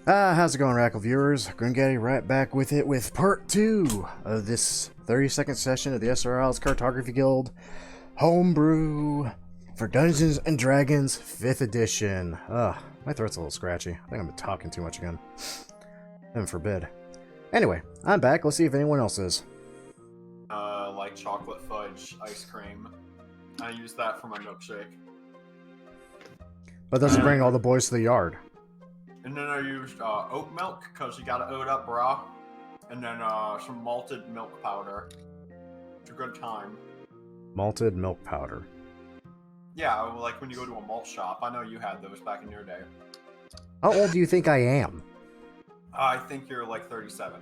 How's it going, Rackle viewers? Gringetty right back with it with part 2 of this 30-second session of the SRL's Cartography Guild Homebrew for Dungeons & Dragons 5th edition. My throat's a little scratchy. I think I'm talking too much again. Heaven forbid. Anyway, I'm back. Let's see if anyone else is. Like chocolate fudge ice cream. I use that for my milkshake. But doesn't bring all the boys to the yard. And then I used oat milk, because you gotta oat up raw. And then some malted milk powder. It's a good time. Malted milk powder. Yeah, like when you go to a malt shop. I know you had those back in your day. How old do you think I am? I think you're like 37.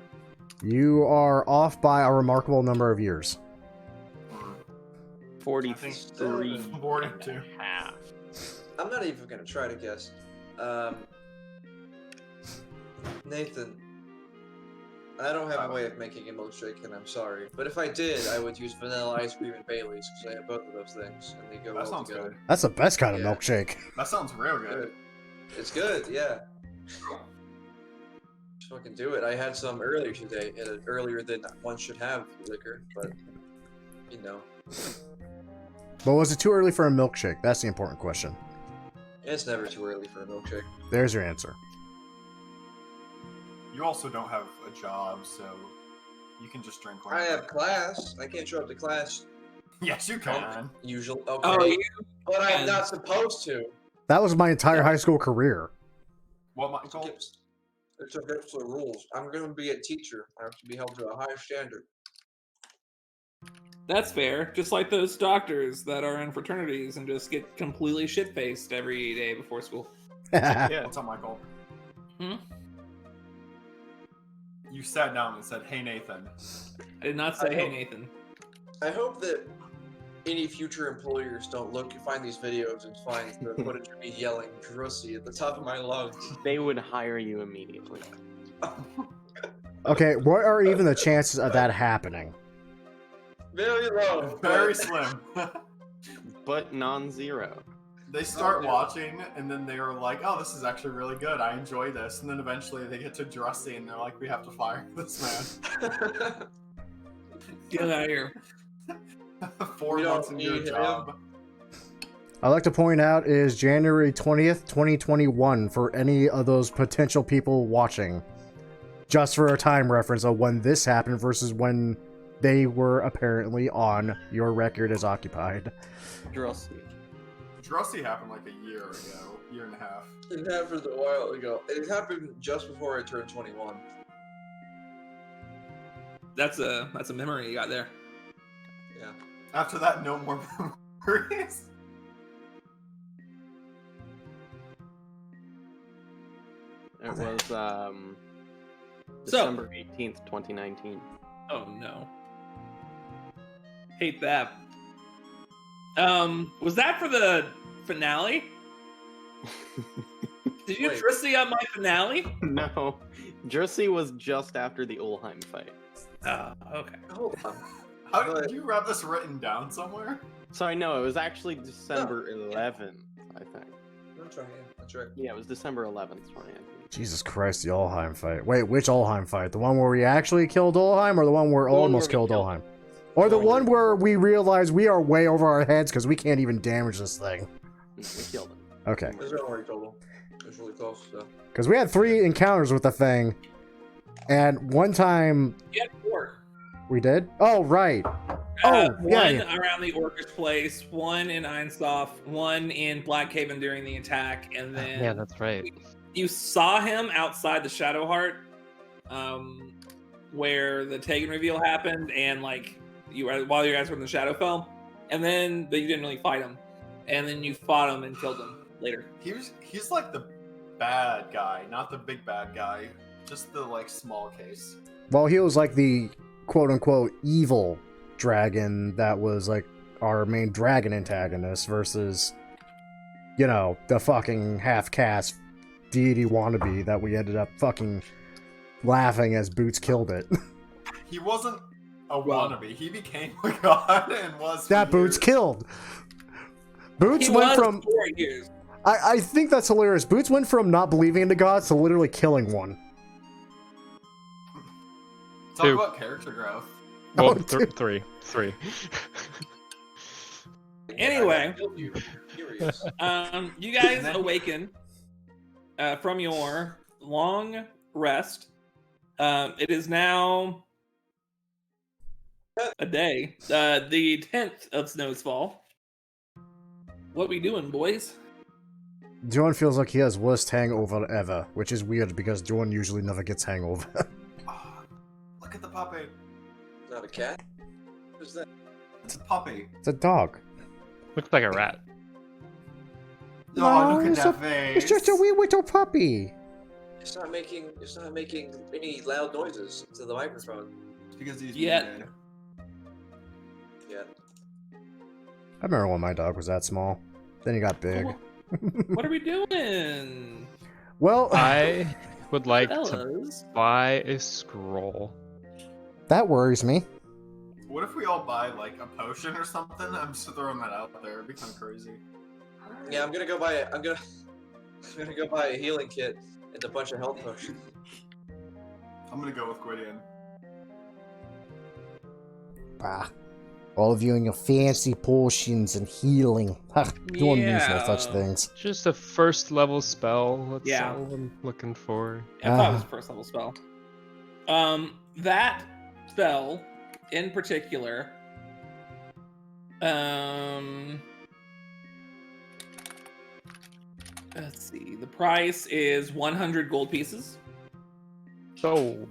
You are off by a remarkable number of years. 43 42. and a half. I'm not even gonna try to guess. Nathan, I don't have a way of making a milkshake, and I'm sorry. But if I did, I would use vanilla ice cream and Bailey's, because I have both of those things, and they go That well sounds together. good. That's the best kind of Yeah. milkshake. That sounds real good. Good. It's good, yeah. Just fucking do it. I had some earlier today, earlier than one should have liquor, but you know, But was it too early for a milkshake? That's the important question. it's never too early for a milkshake. There's your answer. You also don't have a job, so you can just drink I have class. I can't show up to class Yes, you can. usually. Okay, Oh, you but I'm can. not supposed to. That was my entire high school career. What, Michael? It's against the rules. I'm going to be a teacher. I have to be held to a high standard. That's fair. Just like those doctors that are in fraternities and just get completely shit-faced every day before school. Yeah. What's up, Michael? Hmm? You sat down and said, "Hey, Nathan." I did not say, I hey, hope- Nathan. I hope that any future employers don't find these videos and find the footage of me yelling Drusy at the top of my lungs. They would hire you immediately. Okay, what are even the chances of that happening? Very low. Very slim. But non-zero. They start yeah. watching, and then they're like, "Oh, this is actually really good. I enjoy this." And then eventually they get to Drusty, and they're like, "We have to fire this man." Get out of here. 4 We don't months into a need him. job. I'd like to point out is January 20th, 2021 for any of those potential people watching. Just for a time reference of when this happened versus when they were apparently on your record as occupied. Drusty. Drusty happened like a year ago, year and a half. It happened a while ago. It happened just before I turned 21. That's a memory you got there. Yeah. After that, no more memories. It was So- December 18th, 2019. Oh no. Hate that. Was that for the finale? Did you Wait. Drusty on my finale? No. Drusty was just after the Ulheim fight. Oh, okay. Hold on. How did you have this written down somewhere? Sorry, no, it was actually December 11th, I think. That's right, yeah. That's right. Yeah, it was December 11th, 2019. Jesus Christ, the Olheim fight. Wait, which Olheim fight? The one where we actually killed Olheim, or the one where The one almost where we killed killed- Olheim? Or the The one one where we realize we are way over our heads because we can't even damage this thing? We killed him. Okay. There's no worry total. It was really close, so. Because we had 3 encounters with the thing, and one time You had 4. we did? Oh, right. Oh, One yeah. around the Orcish place, one in Einstoff, one in Blackhaven during the attack, and then Yeah, that's right. you saw him outside the Shadowheart, where the Tegan reveal happened, and like while you guys were in the Shadowfell, and then but you didn't really fight him, and then you fought him and killed him later. He's like the bad guy, not the big bad guy. Just the like small case. Well, he was like the quote-unquote evil dragon that was like our main dragon antagonist versus, you know, the fucking half-caste deity wannabe that we ended up fucking laughing as Boots killed it. He wasn't a Well- wannabe. He became a god and was. That for Boots years. killed. Boots He went was from 4 years. I think that's hilarious. Boots went from not believing in the gods to literally killing one. Talk Two. about character growth. Well, Oh, dude. three. Anyway. I killed you. Furious. You guys awaken from your long rest. It is now a day, the 10th of Snowsfall. What we doing, boys? John feels like he has worst hangover ever, which is weird because John usually never gets hangover. Oh, look at the puppy. Not a cat? Who's that? It's a puppy. It's a dog. Looks like a rat. Oh, look at it's that a- face. It's just a wee little puppy. It's not making any loud noises to the microphone Because he's Yet. muted. yet. I remember when my dog was that small. Then he got big. What are we doing? Well, I would like to Fellas. buy a scroll. that worries me. What if we all buy like a potion or something? I'm just throwing that out there. It'd be kind of crazy. Yeah, I'm gonna go buy it. I'm gonna go buy a healing kit and a bunch of health potions. I'm gonna go with Gwydion. Bah. All of you and your fancy potions and healing. Ha, John means no such Yeah. things. Just a first level spell. That's Yeah. all I'm looking for. I thought it was a first level spell. That spell in particular, let's see, the price is 100 gold pieces. So,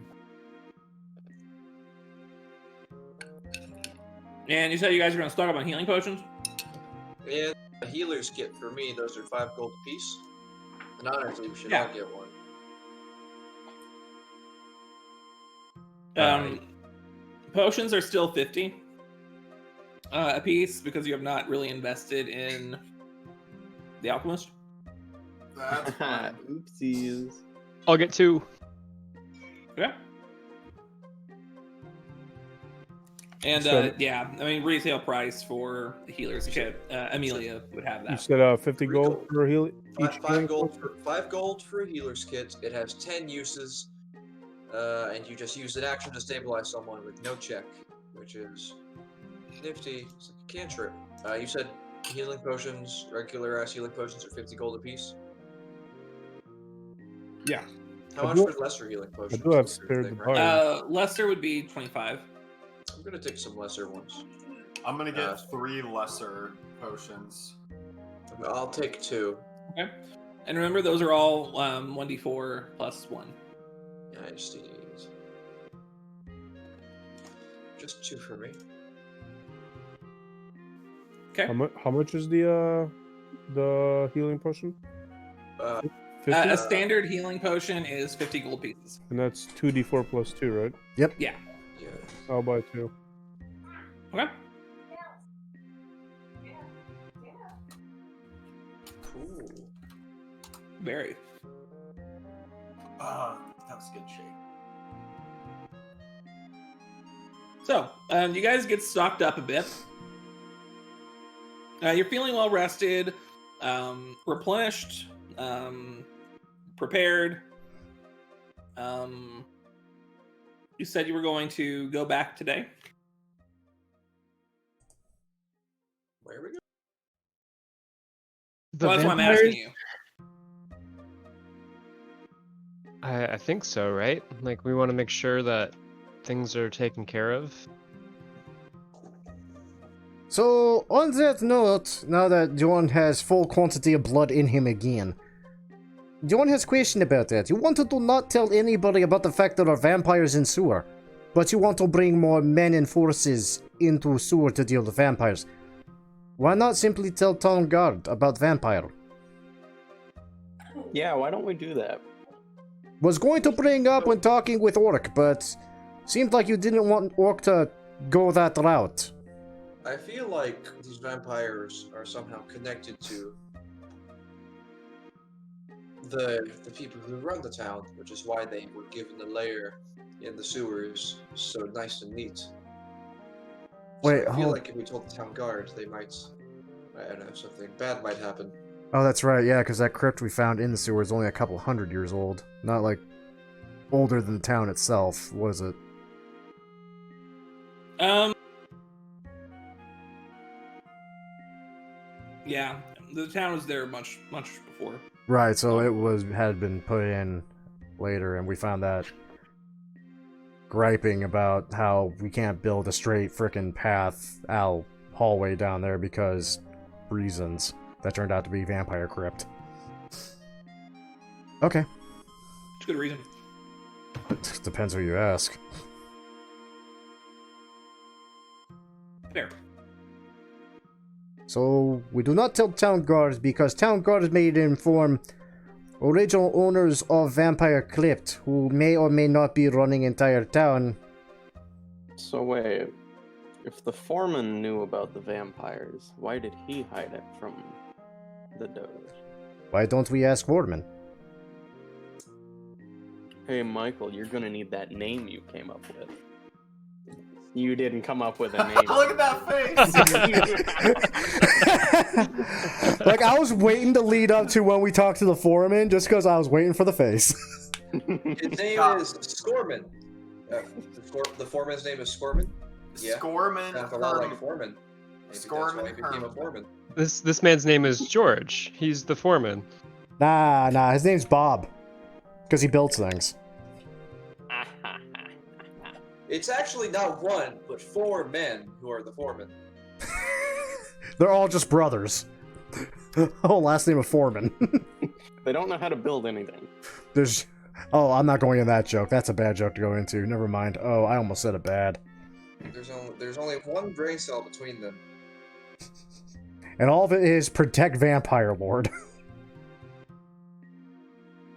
And you said you guys are going to stock up on healing potions? And a healer's kit for me, those are 5 gold apiece. And honestly, we should Yeah. all get one. Potions are still 50 a piece because you have not really invested in the alchemist. That's fine. Oopsies. I'll get 2. Yeah. And So- yeah, I mean retail price for the healer's kit. Amelia would have You that. said 50 Three gold gold. for a heal each Five healing gold potion? for 5 gold for a healer's kit. It has 10 uses, and you just use an action to stabilize someone with no check, which is nifty. It's like a cantrip. You said healing potions, regular ass healing potions, are 50 gold apiece. Yeah. How I much do- for lesser healing I potions? do have That's your spare thing, to right? buy. Lesser would be 25. I'm gonna take some lesser ones. I'm gonna get Uh, 3 lesser potions. I'll take 2. Okay. And remember, those are all 1d4 plus 1. Yeah, I just need just 2 for me. Okay. How much is the healing potion? Uh, 50? A standard healing potion is 50 gold pieces. And that's 2d4 plus 2, right? Yeah. yeah. I'll buy 2. Okay. Cool. Very. That was good shake. So, you guys get stocked up a bit. You're feeling well rested, replenished, prepared. You said you were going to go back today. Where are we going? The Well, that's why I'm vampires? asking you. I think so, right? Like, we want to make sure that things are taken care of. So, on that note, now that John has full quantity of blood in him again, John has a question about that. You wanted to not tell anybody about the fact there are vampires in sewer, but you want to bring more men and forces into sewer to deal with vampires. Why not simply tell town guard about vampire? Yeah, why don't we do that? Was going to bring up when talking with Orc, but seemed like you didn't want Orc to go that route. I feel like these vampires are somehow connected to the people who run the town, which is why they were given the lair in the sewers so nice and neat. So Wait, I feel hold- like if we told the town guard, they might, I don't know, something bad might happen. Oh, that's right. Yeah, because that crypt we found in the sewer is only a couple hundred years old. Not like older than the town itself, was it? Yeah, the town was there much before. Right. So it had been put in later, and we found that griping about how we can't build a straight frickin' path hallway down there because reasons. That turned out to be vampire crypt. Okay. It's a good reason. It depends who you ask. Fair. So, we do not tell town guards because town guards may inform original owners of Vampire Crypt, who may or may not be running entire town. So wait, if the foreman knew about the vampires, why did he hide it from the Doge? Why don't we ask Foreman? Hey Michael, you're gonna need that name you came up with. You didn't come up with a name. Look at that face! Like, I was waiting to lead up to when we talked to the foreman, just because I was waiting for the face. His name is Scorman. The foreman's name is Scorman? Yeah. Scorman. Sounds a lot like Foreman. Maybe that's why Scorman he became a foreman. This man's name is George. He's the foreman. Nah, his name's Bob. Because he builds things. It's actually not one, but 4 men who are the foreman. They're all just brothers. Oh, last name of Foreman. They don't know how to build anything. There's... Oh, I'm not going in that joke. That's a bad joke to go into. Never mind. Oh, I almost said it bad. There's only one brain cell between them. And all of it is protect Vampire Lord.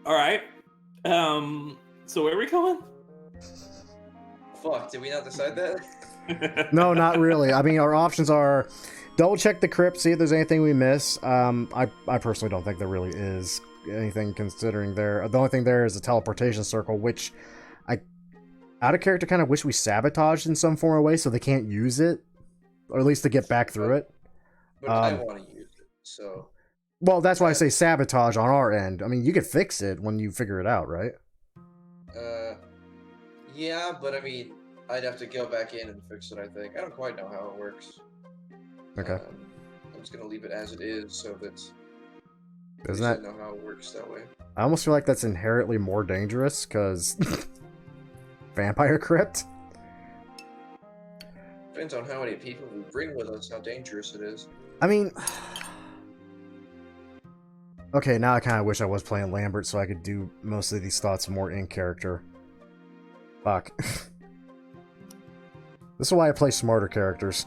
All right. So where are we going? Fuck, did we not decide that? No, not really. I mean, our options are double check the crypt, see if there's anything we miss. I personally don't think there really is anything considering there. The only thing there is a teleportation circle, which I, out of character, kind of wish we sabotaged in some form or way so they can't use it, or at least to get back through it. But I want to use it, so... Well, that's why I say sabotage on our end. I mean, you could fix it when you figure it out, right? Yeah, but I mean, I'd have to go back in and fix it, I think. I don't quite know how it works. Okay. I'm just gonna leave it as it is, so that... Isn't that... I know how it works that way. I almost feel like that's inherently more dangerous, because... Vampire Crypt? Depends on how many people we bring with us, how dangerous it is. I mean... Okay, now I kind of wish I was playing Lambert so I could do most of these thoughts more in character. Fuck. This is why I play smarter characters.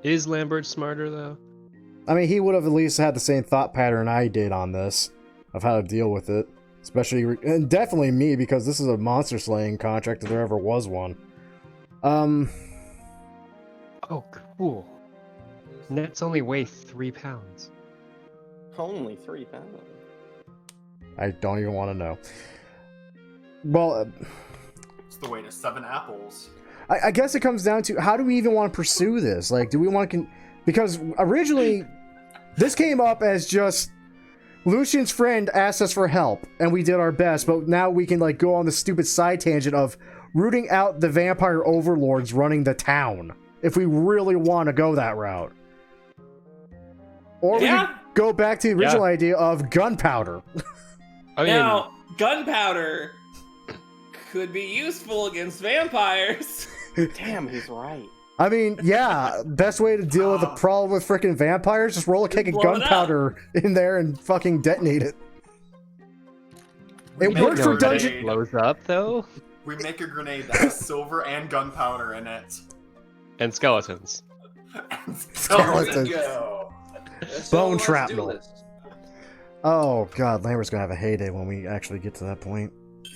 Is Lambert smarter, though? I mean, he would have at least had the same thought pattern I did on this, of how to deal with it. Especially, and definitely me, because this is a monster slaying contract if there ever was one. Oh, cool. Nets only weigh 3 pounds. Only 3 pounds. I don't even want to know. Well, It's the way to 7 apples. I guess it comes down to, how do we even want to pursue this? Like, do we want to... Because originally, this came up as just... Lucian's friend asked us for help, and we did our best, but now we can, like, go on the stupid side tangent of rooting out the vampire overlords running the town, if we really want to go that route. Or we could go back to the original idea of gunpowder. I mean, Now, gunpowder could be useful against vampires. Damn, he's right. I mean, yeah, best way to deal with the problem with freaking vampires, just roll a cake of Blow it gunpowder in there and fucking detonate it. It Make worked a for grenade. Dungeon... blows up, though. We make a grenade that has silver and gunpowder in it. And skeletons. Skeleton. Go! Bone shrapnel. Oh god, Lambert's gonna have a heyday when we actually get to that point.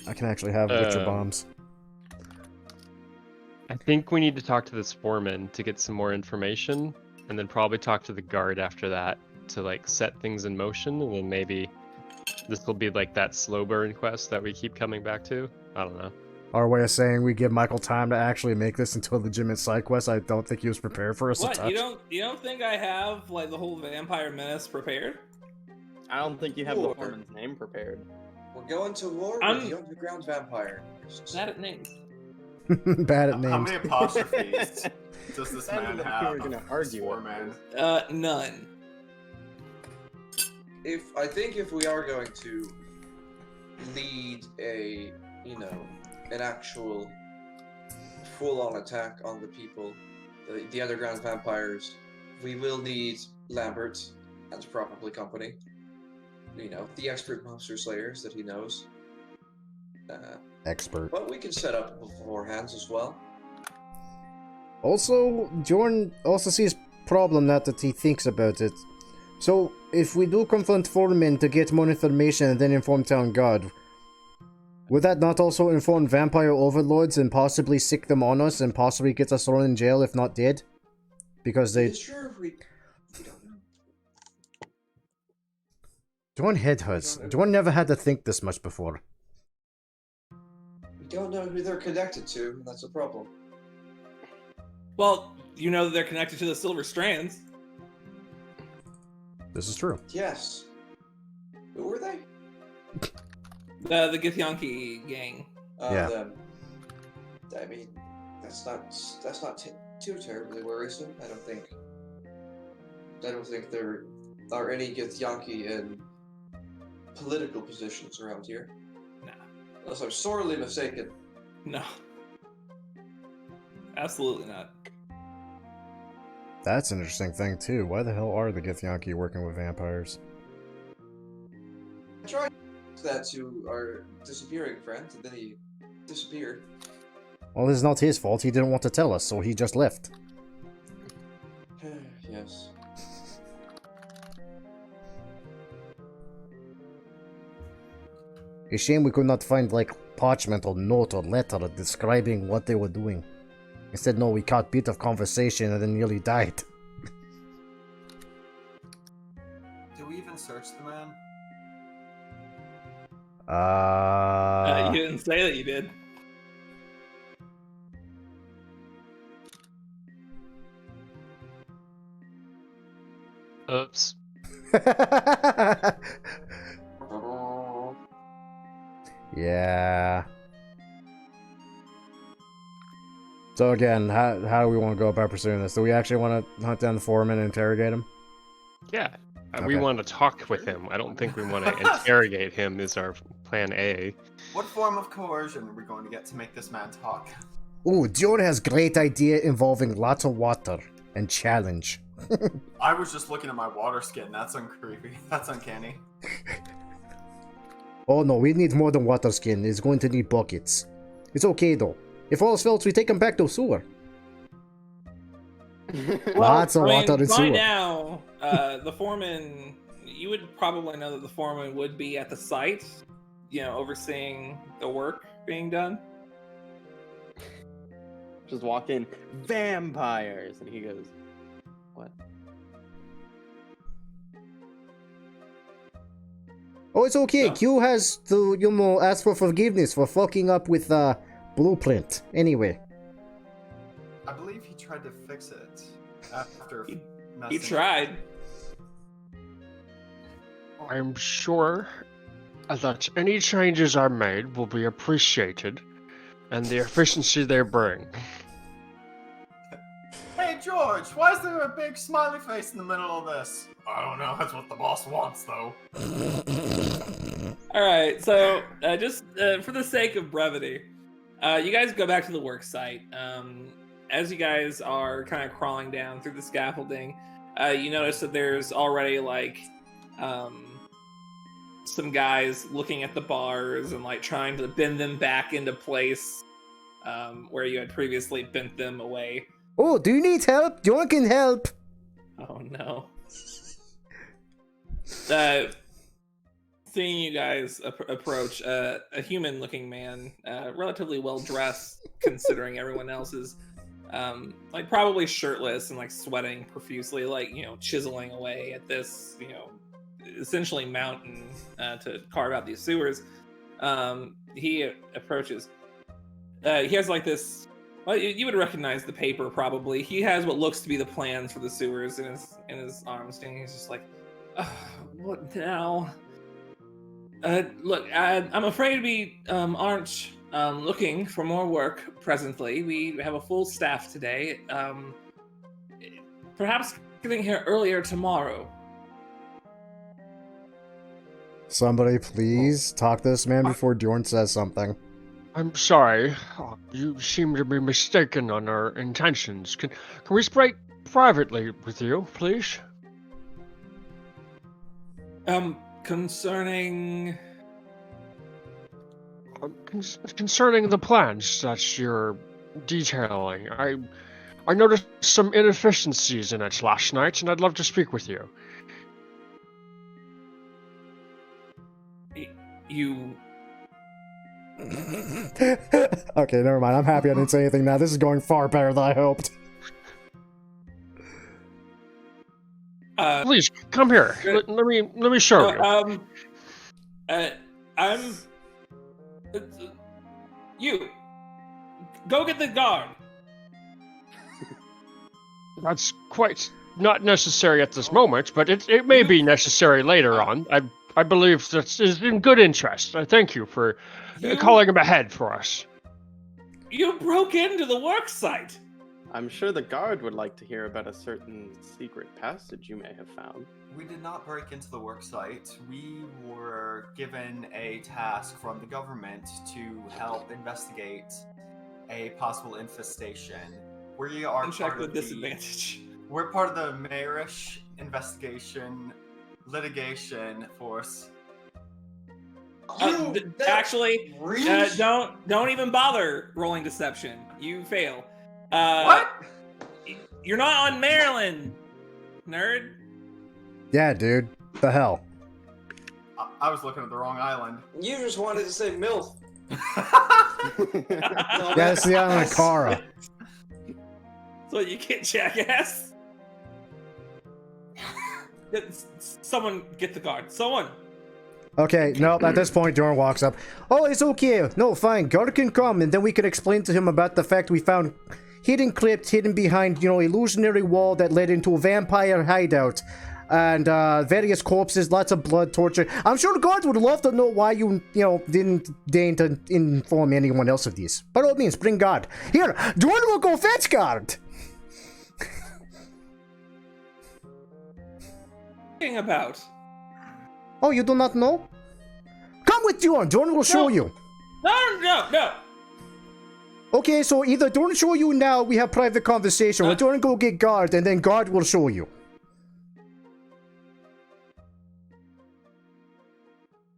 I can actually have Witcher bombs. I think we need to talk to this foreman to get some more information, and then probably talk to the guard after that to like set things in motion, and then maybe this will be like that slow burn quest that we keep coming back to. I don't know. Our way of saying we give Michael time to actually make this into a legitimate side quest. I don't think he was prepared for us to What touch. you don't think I have like the whole Vampire Menace prepared? I don't think you have War. the foreman's name prepared. We're going to war I'm- with the underground vampire. Bad at names. Bad at How names. many apostrophes does this Sounded man like have? you were gonna argue Four it. man. None. I think if we are going to lead a, an actual full-on attack on the people, the underground vampires, we will need Lambert and probably company. The expert monster slayers that he knows. Expert. But we can set up beforehand as well. Also, Jordan also sees problem now that he thinks about it. So, if we do confront Foreman to get more information and then inform Town Guard, would that not also inform vampire overlords and possibly sick them on us and possibly get us thrown in jail if not dead? Because they... Sure, we don't know. Jordan head hurts. Jordan never had to think this much before. We don't know who they're connected to, and that's a problem. Well, you know that they're connected to the Silver Strands. This is true. Yes. Who were they? The Githyanki gang. Yeah. Them. I mean, that's not too terribly worrisome. I don't think there are any Githyanki in political positions around here. Nah. Unless I'm sorely mistaken. No. Absolutely not. That's an interesting thing, too. Why the hell are the Githyanki working with vampires? I tried that to our disappearing friend, and then he disappeared. Well, this is not his fault. He didn't want to tell us, so he just left. Yes. A shame we could not find, like, parchment or note or letter describing what they were doing. Instead, no, we caught bit of conversation and then nearly died. Did we even search the man? You didn't say that you did. Oops. Yeah. So again, how do we want to go about pursuing this? Do we actually want to hunt down the foreman and interrogate him? Yeah. We Okay. want to talk with him. I don't think we want to interrogate him is our plan A. What form of coercion are we going to get to make this man talk? Ooh, Jordan has great idea involving lots of water and challenge. I was just looking at my water skin. That's uncreepy. That's uncanny. Oh no, we need more than water skin. It's going to need buckets. It's okay though. If all else fails, we take him back to sewer. Lots of water and by sewer. now, the foreman, you would probably know that the foreman would be at the site, overseeing the work being done. Just walk in, vampires, and he goes, "What?" Oh, it's okay. No. Q has to, ask for forgiveness for fucking up with Blueprint. Anyway. I believe he tried to fix it after He messing tried. I'm sure that any changes are made will be appreciated and the efficiency they bring. Hey George, why is there a big smiley face in the middle of this? I don't know. That's what the boss wants, though. All right, so just for the sake of brevity, you guys go back to the work site. As you guys are kind of crawling down through the scaffolding, you notice that there's already some guys looking at the bars and trying to bend them back into place where you had previously bent them away. Oh, do you need help? Jordan can help. Oh no. Seeing you guys approach, a human-looking man, relatively well-dressed, considering everyone else is, probably shirtless and sweating profusely, chiseling away at this, essentially mountain to carve out these sewers. He approaches. he has like this. Well, you would recognize the paper probably. He has what looks to be the plans for the sewers in his arms, and he's just like, "What now?" Look, I'm afraid we aren't looking for more work presently. We have a full staff today. Perhaps getting here earlier tomorrow. Somebody please talk to this man before Dorn says something. I'm sorry. You seem to be mistaken on our intentions. Can we speak privately with you, please? Concerning... Concerning the plans that you're detailing, I noticed some inefficiencies in it last night, and I'd love to speak with you. You... Okay, never mind. I'm happy I didn't say anything now. This is going far better than I hoped. Please, come here. Let me show you. You! Go get the guard! That's quite not necessary at this moment, but it may be necessary later on. I believe that is in good interest. I thank you for calling him ahead for us. You broke into the work site! I'm sure the guard would like to hear about a certain secret passage you may have found. We did not break into the work site. We were given a task from the government to help investigate a possible infestation. We are Check with disadvantage. We're part of the Mayrish investigation litigation force. Actually, don't even bother rolling deception. You fail. What? You're not on Maryland, nerd. Yeah, dude. The hell? I was looking at the wrong island. You just wanted to say MILF. Yeah, it's the island of Kara. So you get jackass. Someone get the guard. Someone. Okay, no, at this point, Dorn walks up. Oh, it's okay. No, fine. Guard can come, and then we can explain to him about the fact we found hidden crypt hidden behind, illusionary wall that led into a vampire hideout. And, various corpses, lots of blood, torture. I'm sure the guards would love to know why you, didn't deign to inform anyone else of these. By all means, bring guard. Here, Dorn will go fetch guard! About? Oh, you do not know? Come with Dorn. Dorn will show you. No. Okay, so either Dorn show you now, we have private conversation, or Dorn go get guard, and then guard will show you.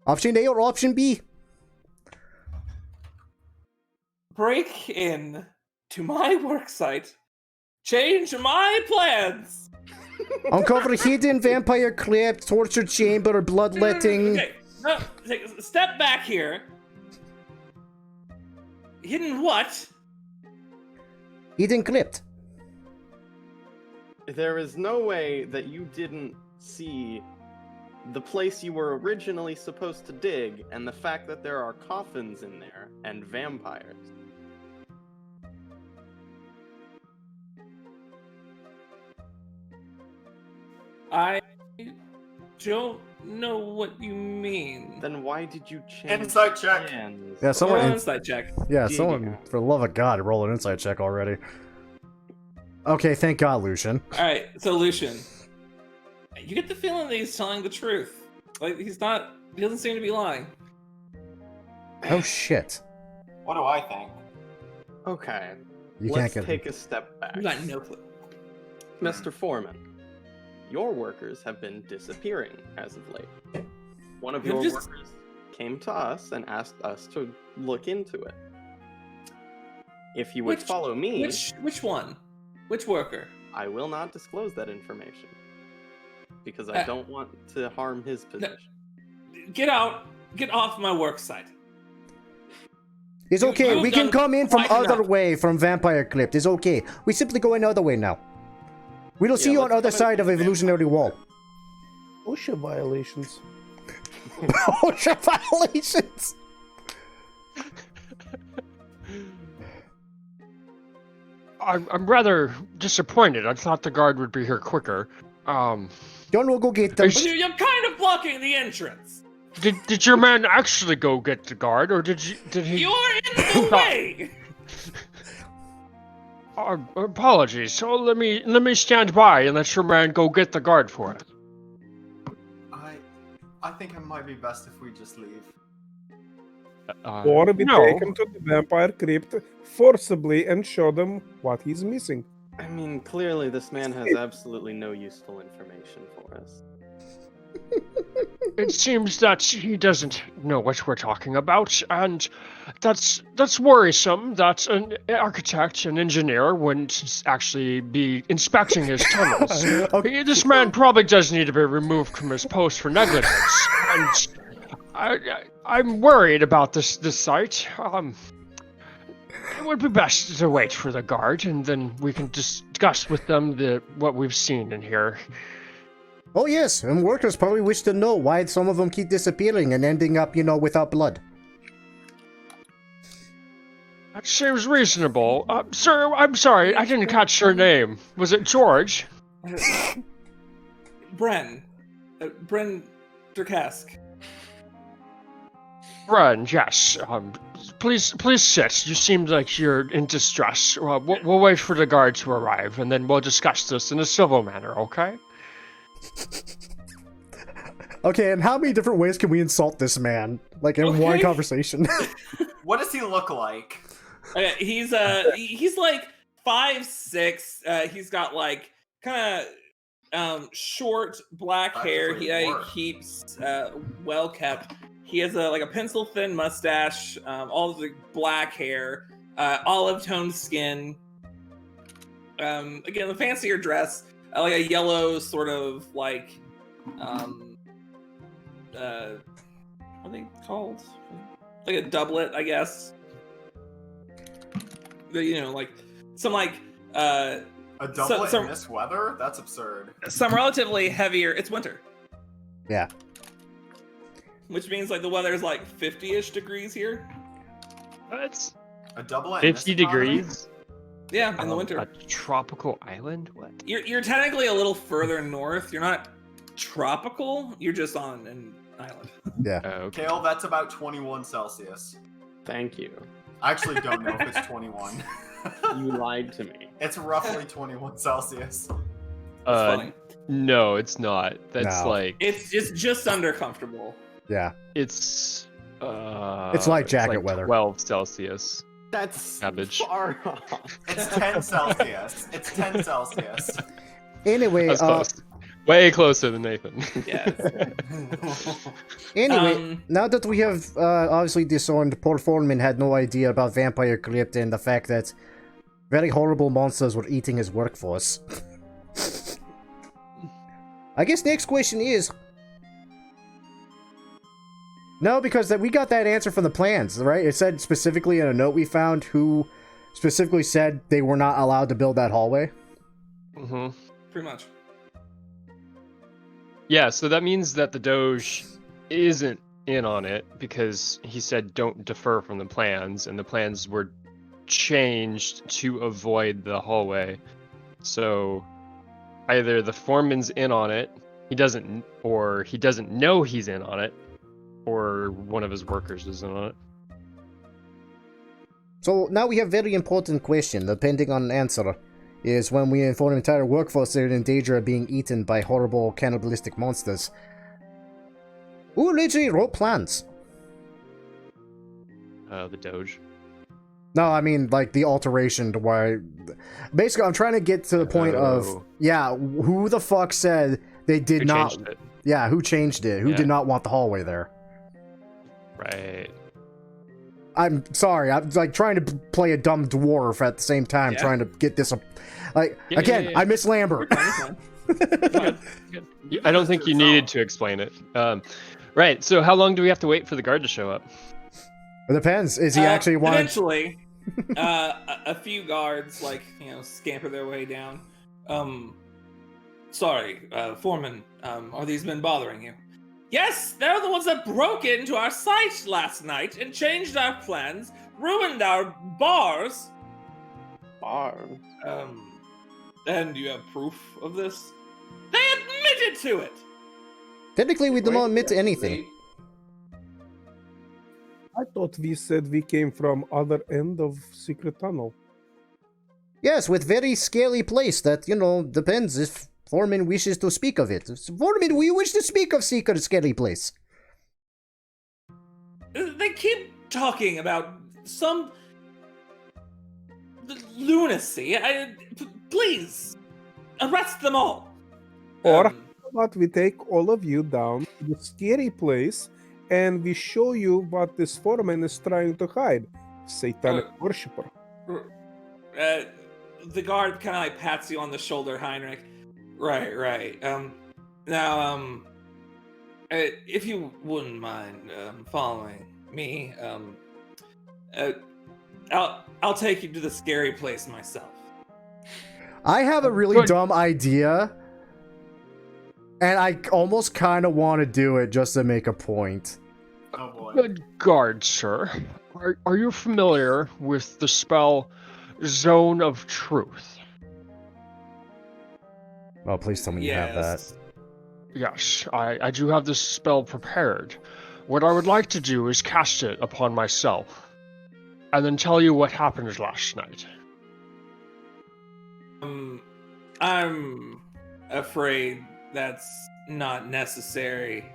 Option A or option B? Break in to my work site. Change my plans. Uncover hidden vampire crypt, torture chamber, bloodletting. Okay, no, step back here. Hidden what? Hidden crypt. There is no way that you didn't see the place you were originally supposed to dig, and the fact that there are coffins in there, and vampires. I don't know what you mean. Then why did you change Insight check. plans? Yeah, someone. Roll an insight check. Yeah, someone. For the love of God, roll an insight check already. Okay, thank God, Lucian. All right, so Lucian, you get the feeling that he's telling the truth. Like he doesn't seem to be lying. Oh shit. What do I think? Okay, You let's can't get. take a step back. You got no clue. Mr. Foreman, your workers have been disappearing as of late. One of your workers came to us and asked us to look into it. If you would follow me... Which one? Which worker? I will not disclose that information. Because I don't want to harm his position. Get out. Get off my work site. It's okay, You've we can done come in from quite other enough. way from Vampire Crypt. It's okay. We simply go another way now. We will see you on let's other come in side of from Evolutionary Wall. OSHA violations. OSHA violations! I'm rather disappointed. I thought the guard would be here quicker. John will go get them. Is- But you're kind of blocking the entrance. Did your man actually go get the guard, or did he? You're in the way. Apologies. So let me stand by and let your man go get the guard for us. I think it might be best if we just leave. Or we no. take him to the vampire crypt forcibly and show them what he's missing. I mean, clearly this man has absolutely no useful information for us. It seems that he doesn't know what we're talking about, and that's worrisome. That an architect, an engineer, wouldn't actually be inspecting his tunnels. Okay. This man probably does need to be removed from his post for negligence, and I'm worried about this site. It would be best to wait for the guard, and then we can discuss with them what we've seen in here. Oh yes, and workers probably wish to know why some of them keep disappearing and ending up, without blood. That seems reasonable. Sir, I'm sorry, I didn't catch your name. Was it George? Bren Durkask. Bren, yes. Please sit. You seem like you're in distress. We'll wait for the guard to arrive, and then we'll discuss this in a civil manner, okay? Okay, and how many different ways can we insult this man? Like in one Okay. conversation? What does he look like? Okay, he's like 5'6". He's got like kind of short black hair. He Practically dwarf. keeps well kept. He has like a pencil thin mustache, all the black hair, olive toned skin. Again, the fancier dress, like a yellow sort of like what are they called? Like a doublet, I guess. Like some like A doublet some- in this weather? That's absurd. some relatively heavier. It's winter, Yeah. which means like the weather is like 50-ish degrees here. It's A doublet in this 50 economy? degrees. Yeah, in the winter. A tropical island? What? You're technically a little further north. You're not tropical. You're just on an island. Okay. Kale, that's about 21 Celsius. Thank you. I actually don't know if it's 21. You lied to me. It's roughly 21 Celsius. It's funny. No, it's not. That's No. like It's just under comfortable. Yeah. it's like jacket weather. 12 Celsius. That's Savage. far off. It's 10 Celsius. It's 10 Celsius. Anyway, That's close. Way closer than Nathan. Yeah. anyway, now that we have obviously disowned, Paul Foreman had no idea about Vampire Crypt and the fact that very horrible monsters were eating his workforce. I guess next question is... No, because we got that answer from the plans, right? It said specifically in a note we found who specifically said they were not allowed to build that hallway. Mm-hmm. Pretty much. Yeah, so that means that the Doge isn't in on it because he said don't defer from the plans, and the plans were changed to avoid the hallway. So either the foreman's in on it, he doesn't know he's in on it, or one of his workers is in on it. So now we have a very important question, depending on answer, is when we inform the entire workforce they're in danger of being eaten by horrible cannibalistic monsters. Who literally wrote plans? The Doge. No, I mean, like, the alteration to why... Basically, I'm trying to get to the point of... Oh. Yeah, who the fuck said they did Who not... changed it? Yeah, who changed it? Who Yeah. did not want the hallway there? Right. I'm sorry, I'm like trying to play a dumb dwarf at the same time, Yeah. trying to get this... Like, Yeah, again, yeah, yeah. I miss Lambert. I don't think you needed to explain it. Right, so how long do we have to wait for the guard to show up? It depends. Is he actually wanting... Eventually, a few guards scamper their way down. Sorry, Foreman. Are these men bothering you? Yes, they're the ones that broke into our site last night and changed our plans, ruined our bars. barn. And you have proof of this? They admitted to it! Technically, we do not admit to Yes, anything. I thought we said we came from other end of secret tunnel. Yes, with very scary place that, depends if Foreman wishes to speak of it. Foreman, we wish to speak of secret scary place. They keep talking about some lunacy. Please, arrest them all. Or how about we take all of you down to the scary place and we show you what this foreman is trying to hide. Satanic worshipper. The guard kind of like pats you on the shoulder, Heinrich. Right. Now, if you wouldn't mind following me, I'll take you to the scary place myself. I have a really dumb idea, and I almost kind of want to do it just to make a point. Oh boy. Good guard, sir. Are you familiar with the spell Zone of Truth? Oh, please tell me you have that. Yes, I do have this spell prepared. What I would like to do is cast it upon myself, and then tell you what happened last night. I'm afraid that's not necessary.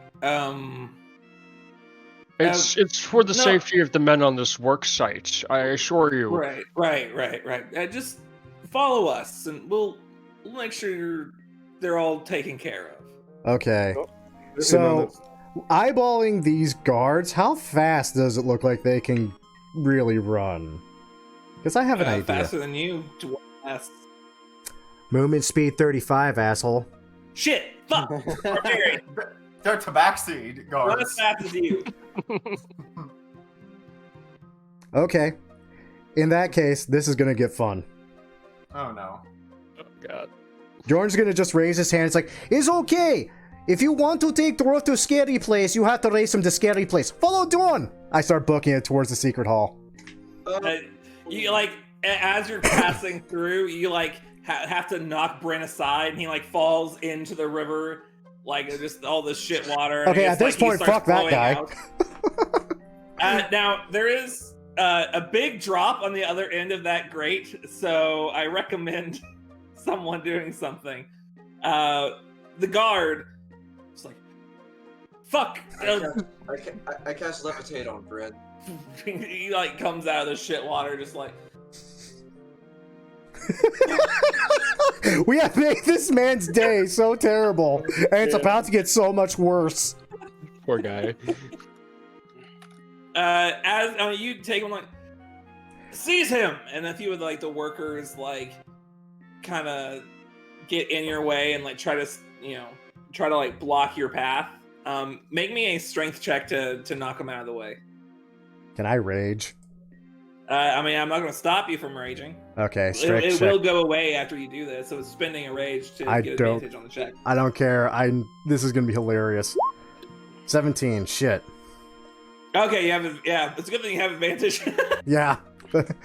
It's for the safety of the men on this work site, I assure you. Right. Just follow us, and we'll make sure they're all taken care of. Okay. So, eyeballing these guards, how fast does it look like they can really run? Because I have an idea. Faster than you. Fast. Movement speed 35, asshole. Shit! Fuck! Barbarian! They're tabaxi Run as guards. fast as you. Okay. In that case, this is gonna get fun. Oh no. Oh, God. Jordan's gonna just raise his hand. It's like, it's okay! If you want to take the road to scary place, you have to race him to scary place. Follow Dawn! I start booking it towards the secret hall. You like, as you're passing through, you like have to knock Bryn aside, and he like falls into the river, like just all this shit water. and Okay, it's at this like, he point, starts fuck that flowing guy. out. Now there is a big drop on the other end of that grate, so I recommend someone doing something. The guard, it's like, fuck. I cast levitate on Bryn. He like comes out of the shit water, just like. We have made this man's day so terrible, and it's about to get so much worse. Poor guy. As you take him, like, seize him, and a few of the workers like kind of get in your way and like try to like block your path. Make me a strength check to knock him out of the way. Can I rage? I'm not going to stop you from raging. Okay, strength It check. will go away after you do this, so it's spending a rage to I get don't- advantage on the check. I don't care. This is gonna be hilarious. 17. Shit. Okay, it's a good thing you have advantage. Yeah. That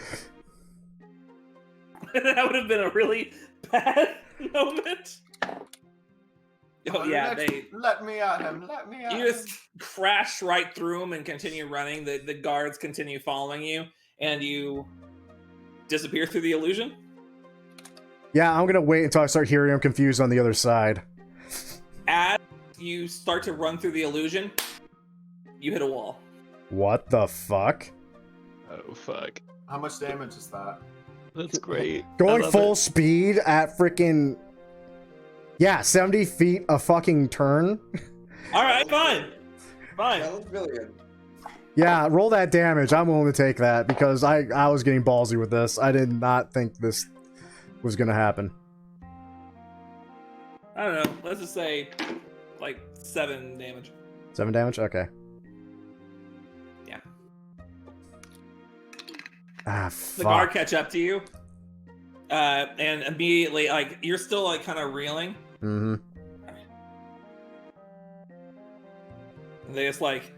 would have been a really bad moment. Oh yeah, let me at him. Let me at you him. just crash right through them and continue running. The guards continue following you, and you disappear through the illusion. Yeah, I'm gonna wait until I start hearing him confused on the other side. As you start to run through the illusion, you hit a wall. What the fuck? Oh, fuck. How much damage is that? That's great. Going I love full it. speed at freaking... Yeah, 70 feet a fucking turn. All right, fine. Challenge million. Yeah, roll that damage. I'm willing to take that because I was getting ballsy with this. I did not think this was gonna happen. I don't know. Let's just say like 7 damage. 7 damage? Okay. Yeah. Ah, The guard fuck. catch up to you, and immediately, like, you're still like kind of reeling. Mm-hmm. And they just like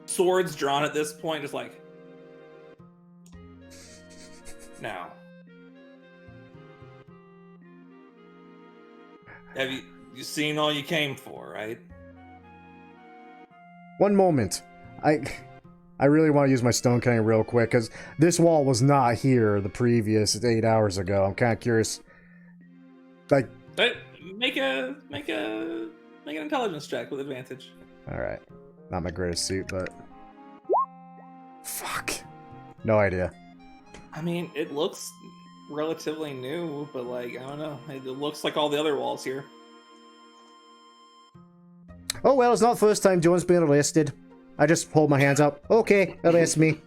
swords drawn at this point, just like, now Have you seen all you came for, right? One moment. I really want to use my stone cutting real quick, because this wall was not here the previous 8 hours ago. I'm kind of curious. Like, But make an intelligence check with advantage. alright. Not my greatest suit, but... Fuck. No idea. I mean, it looks relatively new, but like, I don't know. It looks like all the other walls here. Oh well, it's not the first time John's been arrested. I just hold my hands up. Okay, arrest me.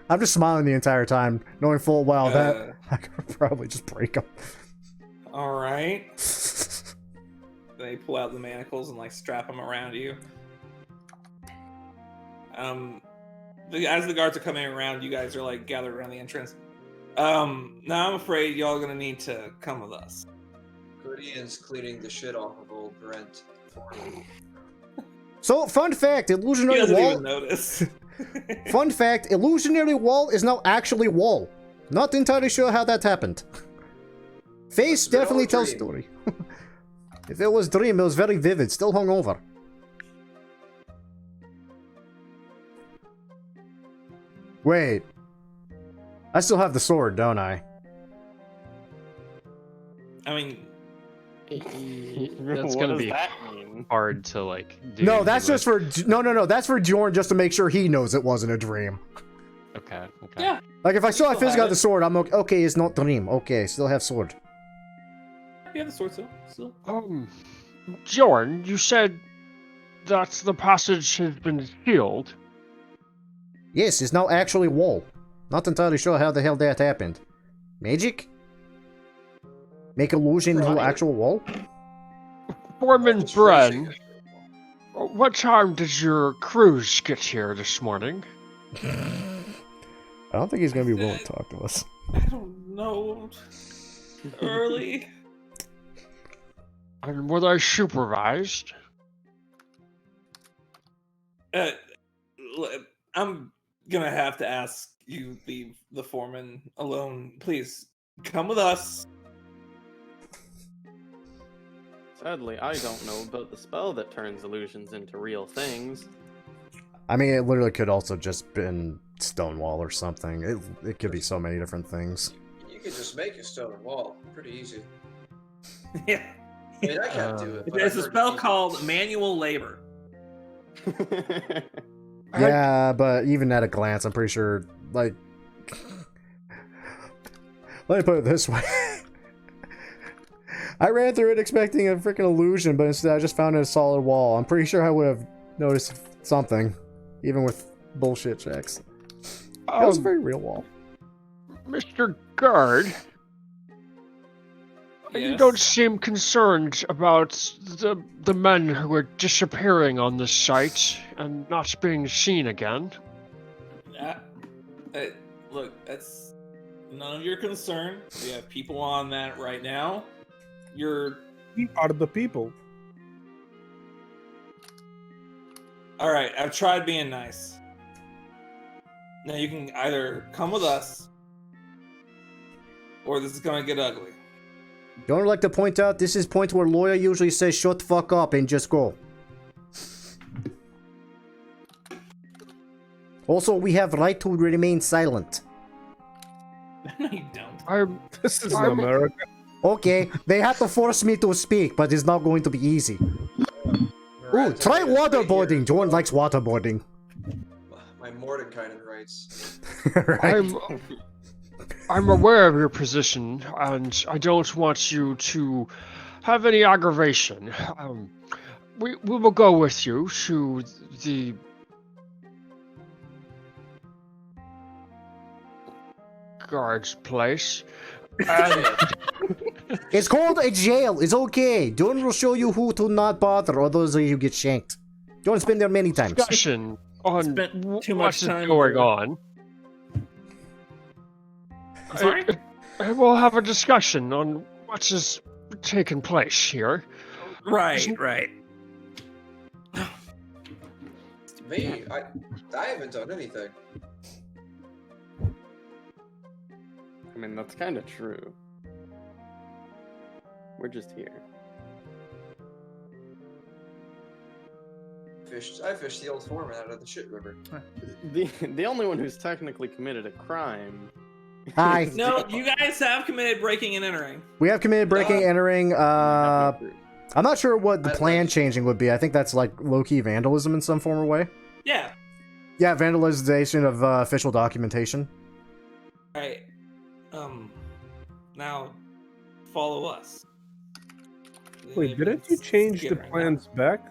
I'm just smiling the entire time, knowing full well that I could probably just break him. All right. They pull out the manacles and like strap them around you. As the guards are coming around, you guys are like gathered around the entrance. Now I'm afraid y'all are gonna need to come with us. Gordian's cleaning the shit off of old Brent. So, fun fact, He illusionary doesn't wall... even notice. Fun fact, illusionary wall is now actually wall. Not entirely sure how that happened. Face Must've been all definitely a tells dream. story. If it was dream, it was very vivid, still hungover. Wait. I still have the sword, don't I? I mean, That's What gonna does be that mean? hard to like do. No, that's just for... No, that's for Jorn just to make sure he knows it wasn't a dream. Okay. Okay. yeah. Like, if I still have Still physically have the it. sword, I'm okay. Okay, it's not dream. Okay, still have sword. You have the sword still. Jorn, you said that the passage has been sealed. Yes, it's now actually wall. Not entirely sure how the hell that happened. Magic? Make illusion into Right. actual wall? Foreman Just phrasing Bren, it. what time did your crews get here this morning? I don't think he's gonna be willing to talk to us. I don't know. Early. And were they supervised? Uh, I'm gonna have to ask you, the foreman, alone. Please come with us. Sadly, I don't know about the spell that turns illusions into real things. I mean, it literally could also just been Stonewall or something. It could be so many different things. You could just make a stone wall. Pretty easy. Yeah. I mean, I can't do it. But There's I've a heard spell people- called manual labor. Yeah, but even at a glance, I'm pretty sure, like... Let me put it this way. I ran through it expecting a freaking illusion, but instead I just found a solid wall. I'm pretty sure I would have noticed something, even with bullshit checks. That was a very real wall. Mr. Guard, you Yes? don't seem concerned about the men who are disappearing on this site and not being seen again. Look, that's none of your concern. We have people on that right now. You're We are the people. all right. I've tried being nice. Now you can either come with us, or this is gonna get ugly. Don't like to point out, this is point where lawyer usually says shut the fuck up and just go. Also, we have right to remain silent. No, you don't. I'm This is I'm- America. Okay, they have to force me to speak, but it's not going to be easy. Ooh, try waterboarding. John likes waterboarding. My Mordenkainen rights. Right? I'm aware of your position, and I don't want you to have any aggravation. We will go with you to the guard's place. And It's called a jail. It's okay. John will show you who to not bother, or those of you get shanked. John's been there many times. discussion on Spent too much what's time going there. on. Sorry? We'll have a discussion on what is taking place here. Right. Me? I haven't done anything. I mean, that's kind of true. We're just here. I fished the old foreman out of the shit river. The only one who's technically committed a crime. Hi. is No, the- you guys have committed breaking and entering. We have committed breaking, entering. have no proof. I'm not sure what the I plan like- changing would be. I think that's like low-key vandalism in some form or way. Yeah. Yeah, vandalization of official documentation. Right. Now, follow us. Wait, didn't you change the Skittering out. plans back?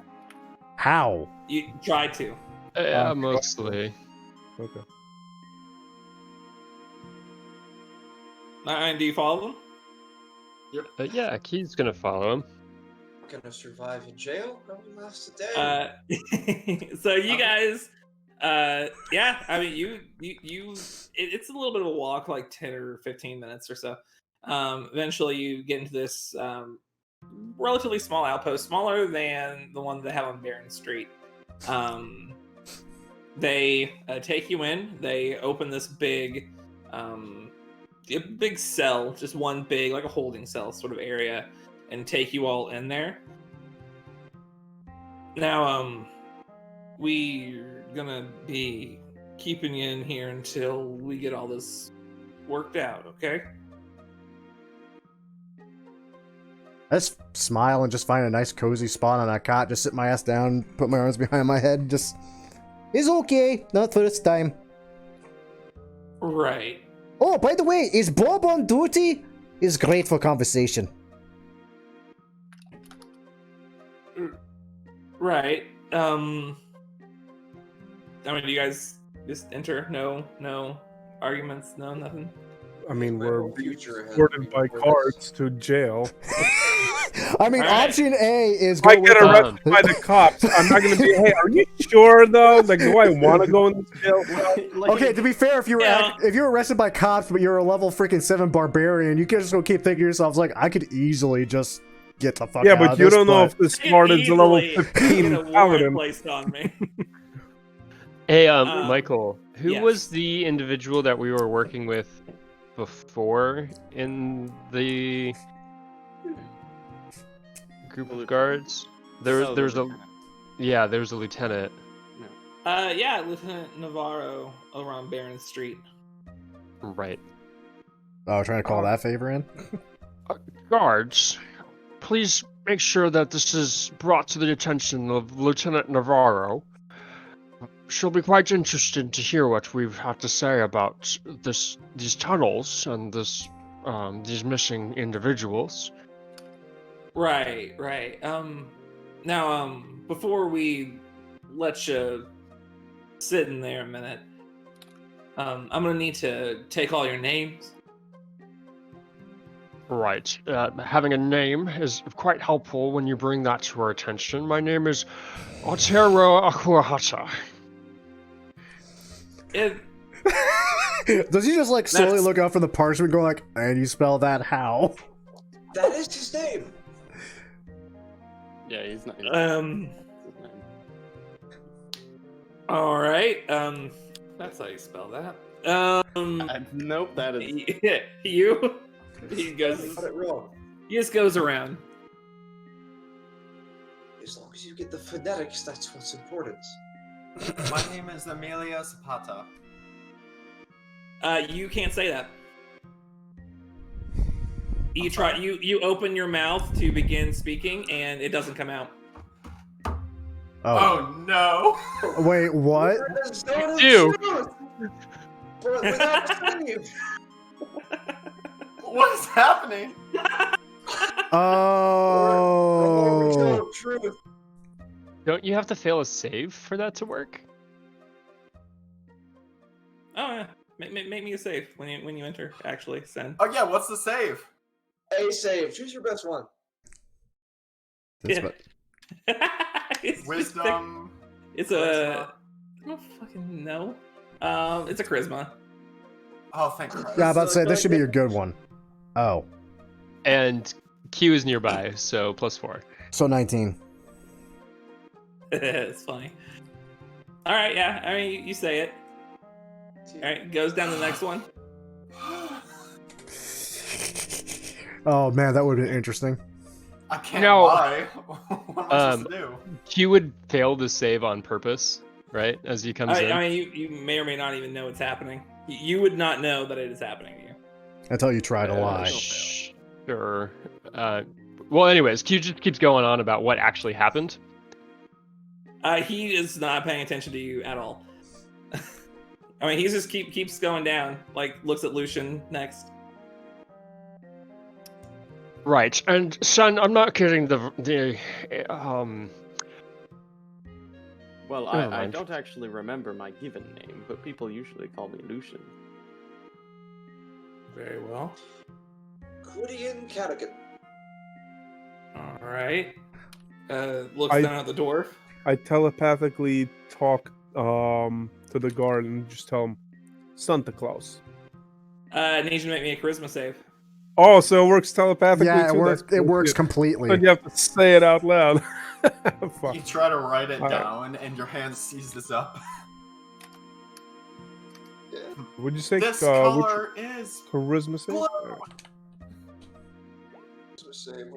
How? You tried to. Yeah, mostly. Okay. And do you follow them? Yeah, Key's gonna follow him. Gonna survive in jail? How we last a day? So you guys, yeah, I mean, it's a little bit of a walk, like 10 or 15 minutes or so. Eventually, you get into this relatively small outpost, smaller than the one they have on Barron Street. They take you in. They open this big cell, just one big, like a holding cell sort of area, and take you all in there. Now, we're gonna be keeping you in here until we get all this worked out, okay? I just smile and just find a nice cozy spot on a cot, just sit my ass down, put my arms behind my head, just... It's okay, not for this time. Right. Oh, by the way, is Bob on duty? Is great for conversation. Right. I mean, do you guys just enter? No arguments, no nothing? I mean, My we're whole future has escorted by before this. cards to jail. I mean, Alright. option A is If I go get with... arrested by the cops, I'm not going to be, hey, are you sure, though? Like, do I want to go in this jail? Okay, to be fair, if you're Yeah. if you're arrested by cops, but you're a level freaking 7 barbarian, you can just go keep thinking to yourselves like, I could easily just get the fuck Yeah, out but of you this, don't know but- if this Spartan's a level Easily 15 get a warrant paladin. placed on me. Hey, Um, Michael, who yes. was the individual that we were working with before in the group of guards? There's a there's a lieutenant. Yeah, Lieutenant Navarro over on Barron Street. Right. Oh, trying to call that favor in? Guards, please make sure that this is brought to the attention of Lieutenant Navarro. She'll be quite interested to hear what we've had to say about these tunnels and these missing individuals. Right. Now, before we let you sit in there a minute, I'm gonna need to take all your names. Right. Having a name is quite helpful when you bring that to our attention. My name is Otero Akuahata. Does he just like slowly That's- look up from the parchment going like, and you spell that how? That is his name. Yeah, he's not. All right. That's how you spell that. Nope, that is. You. He goes. Got it wrong. He just goes around. As long as you get the phonetics, that's what's important. My name is Amelia Zapata. You can't say that. You try. You open your mouth to begin speaking, and it doesn't come out. Oh. Oh no! Wait, what? That is not do. the truth. But without saying it. What is happening? Oh. Truth. Don't you have to fail a save for that to work? Oh yeah. Make me a save when you enter. Actually, Sen. Oh yeah, what's the save? A save. Choose your best one. That's Yeah. what- It's just Wisdom. It's a. I don't fucking know. It's a charisma. Oh, thank Christ. Yeah, I'm about to say, this should be your good one. Oh. And Q is nearby, so +4. So 19. It's funny. All right, yeah. I mean, you say it. All right, goes down to the next one. Oh man, that would have been interesting. I can't No. lie. What am I supposed to do? He would fail to save on purpose, right? As he comes in. I mean, you may or may not even know what's happening. You would not know that it is happening to you. Until you try to lie. Sure. Well, anyways, Q just keeps going on about what actually happened. He is not paying attention to you at all. I mean, he just keeps going down. Like, looks at Lucian next. Right, and son, I'm not kidding. Well, Never I mind. don't actually remember my given name, but people usually call me Lucian. Very well. Quidian Cadigan. All right. Looks down at the dwarf. I telepathically talk to the guard and just tell him Santa Claus. Need you to make me a charisma save. Oh, so it works telepathically Yeah, too? it works But completely. you have to say it out loud. Fuck. You try to write it Alright. down, and your hand seizes up. Would you say This which color is charisma save? blue.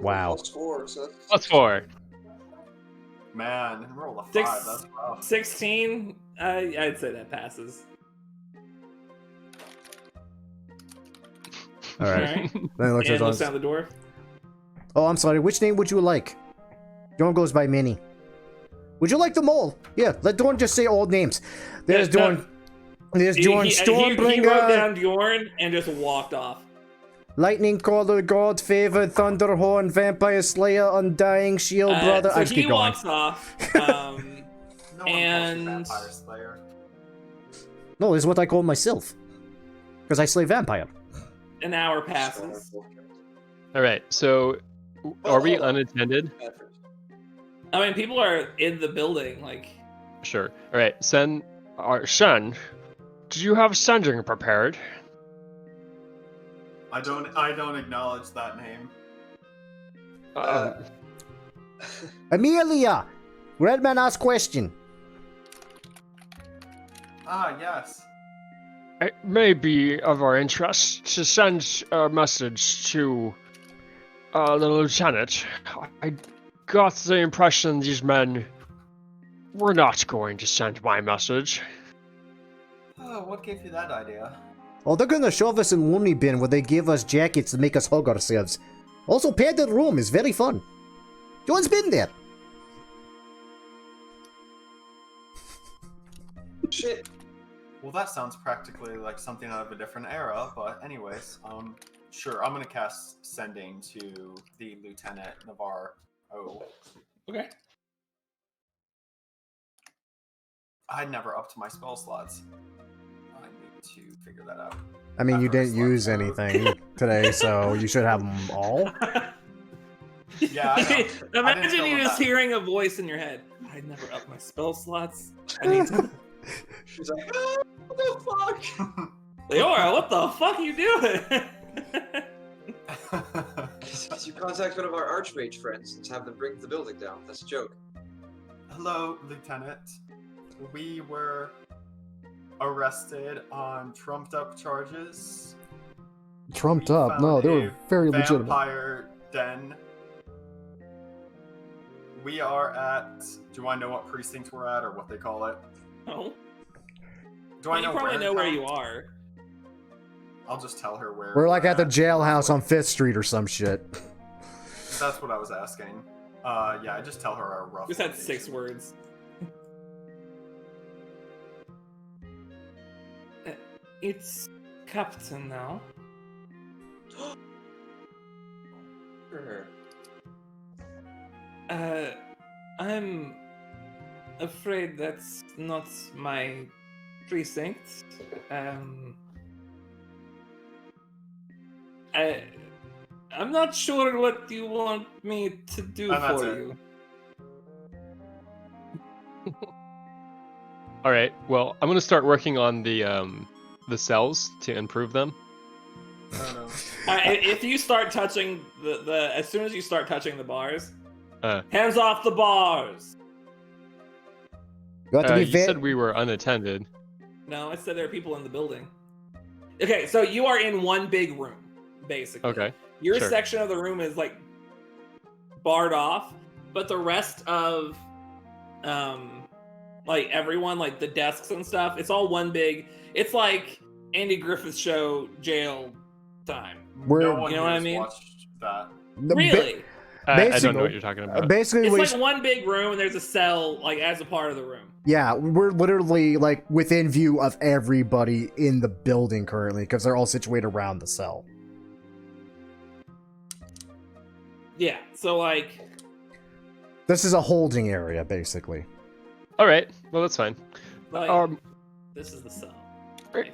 Wow. +4, so that's +4. Man, roll a 5. Six- That's rough. 16. I'd say that passes. All right. Alright. Then he looks at And looks us. down at the dwarf. Oh, I'm sorry. Which name would you like? Dorn goes by Minnie. Would you like them all? Yeah, let Dorn just say old names. There's Yeah, no. Dorn. There's Dorn He wrote Stormbringer, down Bjorn and just walked off. Lightning Caller, God Favored, Thunderhorn, Vampire Slayer, Undying, Shield Brother. So I just he keep going. walks off. No one calls you And- Vampire Slayer. No, this is what I call myself. Because I slay vampire. An hour passes. All right, so are we unattended? I mean, people are in the building. Like, Sure. All right, son. Son, do you have sending prepared? I don't acknowledge that name. Amelia! Redman asks question. Ah, yes. It may be of our interest to send a message to the lieutenant. I got the impression these men were not going to send my message. Oh, what gave you that idea? Oh, they're gonna shove us in loony bin where they give us jackets to make us hug ourselves. Also, padded room is very fun. John's been there. Shit. Well, that sounds practically like something out of a different era, but anyways, sure, I'm gonna cast Sending to the Lieutenant Navarre. Oh. okay. I never upped my spell slots. I need to figure that out. I mean, you After a didn't slot use move. anything today, so you should have them all. Yeah, I know. I didn't Imagine fill you them just back. hearing a voice in your head. I never up my spell slots. I need to. She's like, "Ah, what the fuck? Leora, what the fuck are you doing? You contact one of our archmage friends and have them bring the building down. That's a joke. Hello, Lieutenant. We were arrested on trumped up charges. Trumped We up? No, found they a were very legitimate. Vampire den. We are at. Do I know what precinct we're at or what they call it? No. Do I You know probably know where now? you are. I'll just tell her where. We're like at the jailhouse on 5th Street or some shit. That's what I was asking. Yeah, I just tell her our rough. Just had 6 location. words. It's Captain now. Sure. I'm afraid that's not my precinct. I'm not sure what you want me to do And that's for it. you. All right. Well, I'm gonna start working on the cells to improve them. I don't know. If you start touching the as soon as you start touching the bars, Uh. hands off the bars. You have to be You very. said we were unattended. No, it said there are people in the building. Okay, so you are in one big room, basically. Okay. Your sure. section of the room is like barred off, but the rest of like everyone, like the desks and stuff, it's all one big. It's like Andy Griffith Show jail time. No one You know what I has mean? watched that. Really? I don't know what you're talking about. Basically, It's we, like one big room, and there's a cell like as a part of the room. yeah, we're literally like within view of everybody in the building currently because they're all situated around the cell. Yeah. So like, This is a holding area, basically. All right. Well, that's fine. this is the cell.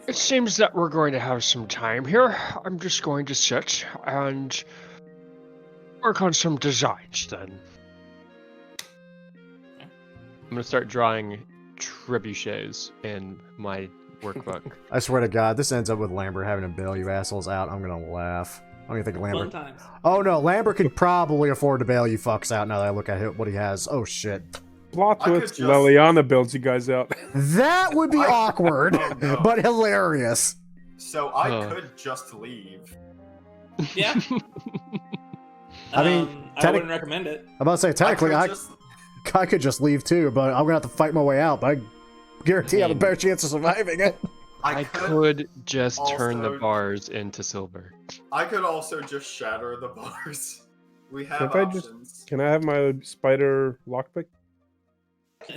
It seems that we're going to have some time here. I'm just going to sit and work on some designs then. I'm going to start drawing trebuchets in my workbook. I swear to God, this ends up with Lambert having to bail you assholes out. I'm gonna laugh. I don't even think Fun Lambert. times. Oh no, Lambert could probably afford to bail you fucks out now that I look at what he has. Oh shit. Plot I could twist: just- Liliana builds you guys out. That would be awkward, Oh, no. but hilarious. So I Oh. could just leave. Yeah. I mean, I wouldn't recommend it. I'm about to say, technically, I I could just could just leave too, but I'm gonna have to fight my way out. But I guarantee I have a better chance of surviving it. I could just turn the also- bars into silver. I could also just shatter the bars. We have Can't I just- options. Can I have my spider lockpick?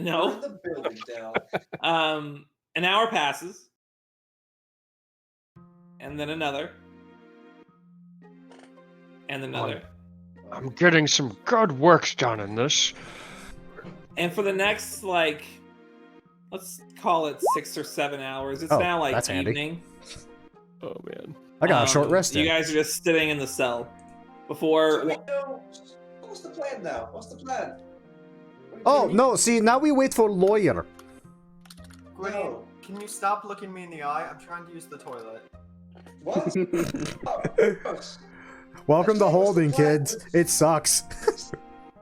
No. Burn the building down. An hour passes, and then another, and another. I'm getting some good work done in this. And for the next, like, let's call it 6 or 7 hours. It's Oh, now like that's handy. evening. Oh man. I got a short rest You in. guys are just sitting in the cell So before. we know what's the plan now? What's the plan? Oh no! See, now we wait for lawyer. Gwynny, No. can you stop looking me in the eye? I'm trying to use the toilet. What? Oh, gross. Welcome to Actually, what's the holding, plan? kids. It sucks.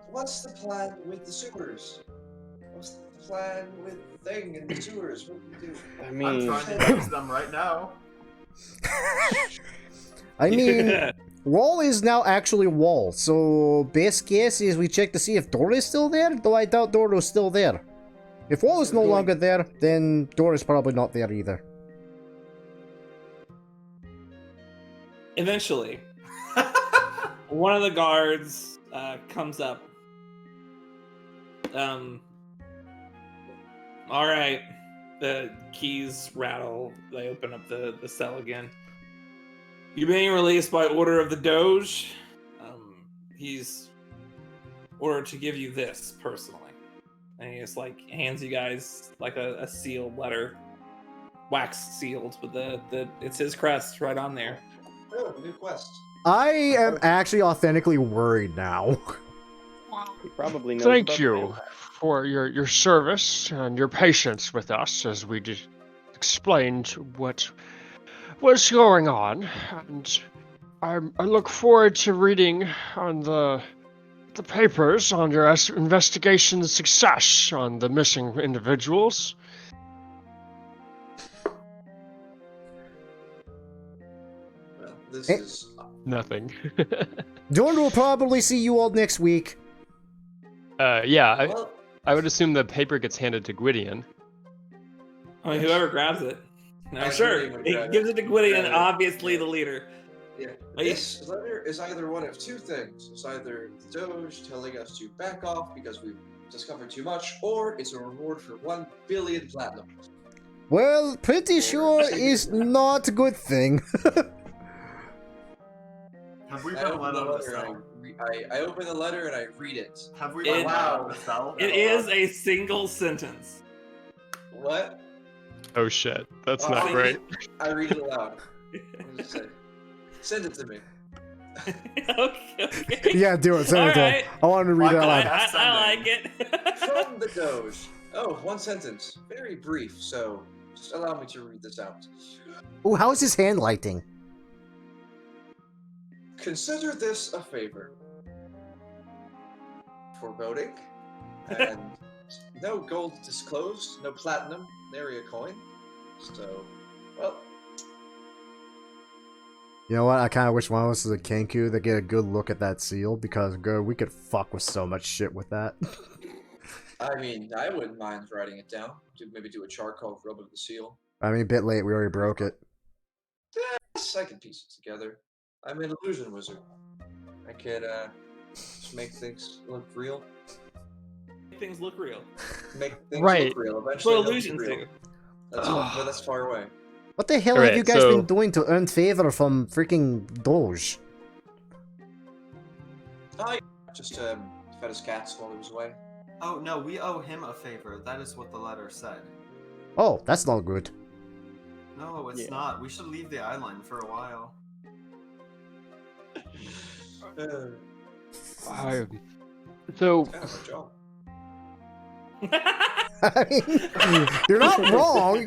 What's the plan with the sewers? What's the plan with thing in the sewers? What do we do? I I'm mean, trying to use them right now. I mean, wall is now actually wall. So best guess is we check to see if door is still there. Though I doubt door is still there. If wall is no longer there, then door is probably not there either. eventually, one of the guards comes up. All right. The keys rattle. They open up the cell again. You're being released by order of the Doge. He's ordered to give you this personally. And he just like hands you guys like a sealed letter, wax sealed with the it's his crest right on there. Oh, new quest. I am actually authentically worried now. he probably knows. Thank about you vampires. for your service and your patience with us as we just explained what was going on, and I look forward to reading on the papers on your investigation success on the missing individuals. Well, this Eh. is. Nothing. Jordan will probably see you all next week. Yeah, Well, I would assume the paper gets handed to Gwydion. I mean, whoever grabs it. No, Yeah, sure. Gwydion would He grab gives it. it to Gwydion, Grab it. obviously the leader. yeah. Like- This letter is either one of two things. It's either the Doge telling us to back off because we've discovered too much, or it's a reward for 1 billion platinum. Well, pretty sure is not a good thing. Have we I been open let the out of the letter and cell? I open the letter and I read it. Have we It- been let out of the cell? It is a single sentence. What? Oh shit, that's Oh, not I great. I read it aloud. What does it say? Send it to me. Okay. Yeah, do it. Send it to him. Alright. I want him to read it out Why loud. I like it. From the Doge. Oh, one sentence. Very brief, so just allow me to read this out. Ooh, how is his handwriting? Consider this a favor. Foreboding. And no gold disclosed, no platinum, nary a coin. So, well, You know what? I kind of wish one of us was a Kenku to get a good look at that seal because we could fuck with so much shit with that. I mean, I wouldn't mind writing it down. Maybe do a charcoal rub of the seal. I mean, a bit late. We already broke it. Yes, I can piece it together. I'm an illusion wizard. I could just make things look real. Make things look real. Make things Right. look real. That's Eventually, what they'll be illusions real. do. But that's far away. What the hell Alright, have you guys so- been doing to earn favor from freaking Doge? Just fed his cats while he was away. Oh no, we owe him a favor. That is what the letter said. Oh, that's not good. No, it's Yeah. not. We should leave the island for a while. So, Kind of my job. I mean, you're not wrong.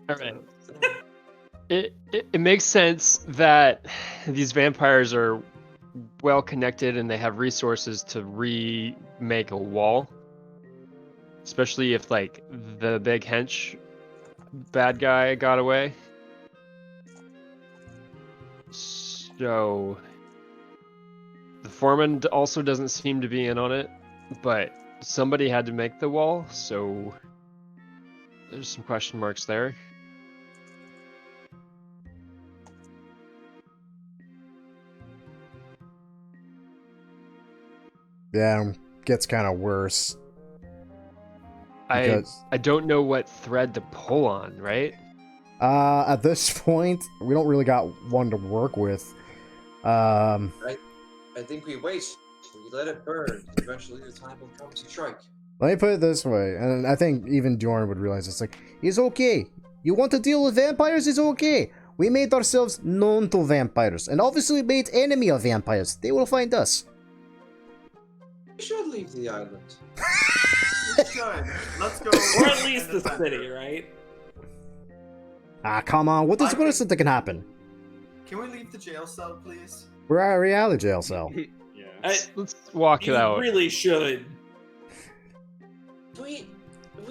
alright. It makes sense that these vampires are well connected and they have resources to remake a wall. Especially if, like, the big hench bad guy got away. So, the foreman also doesn't seem to be in on it, but somebody had to make the wall, so there's some question marks there. Yeah, gets kind of worse. I Because, don't know what thread to pull on, right? at this point, we don't really got one to work with. I think we wait. We let it burn. Eventually, the time will come to strike. Let me put it this way, and I think even Dorn would realize it's like, it's okay. You want to deal with vampires? It's okay. We made ourselves known to vampires, and obviously made enemy of vampires. They will find us. We should leave the island. We should. Let's go. Or at least in the center. city, right? Ah, come on. What is the worst that can happen? Can we leave the jail cell, please? We're at a reality jail cell. Yeah. Let's walk it You out. really should. We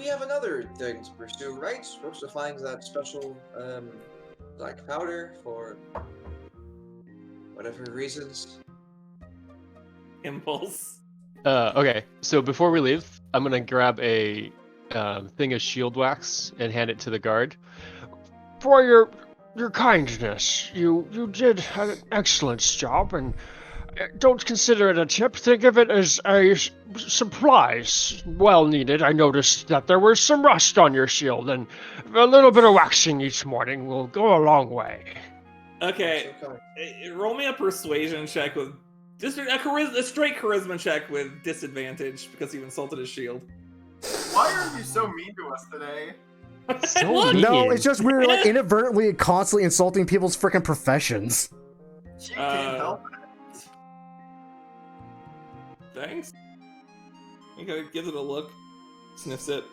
have another thing to pursue, right? Supposed to find that special, like powder for whatever reasons. Impulse. Okay, so before we leave, I'm gonna grab a thing of shield wax and hand it to the guard. For your kindness, you did an excellent job, and don't consider it a tip. Think of it as a supplies. Well needed. I noticed that there was some rust on your shield, and a little bit of waxing each morning will go a long way. Okay, roll me a persuasion check with just a straight charisma check with disadvantage because you insulted his shield. Why are you so mean to us today? So Look, mean. No, it's just we're like inadvertently constantly insulting people's freaking professions. She can't help it. Thanks. He kind of gives it a look, sniffs it,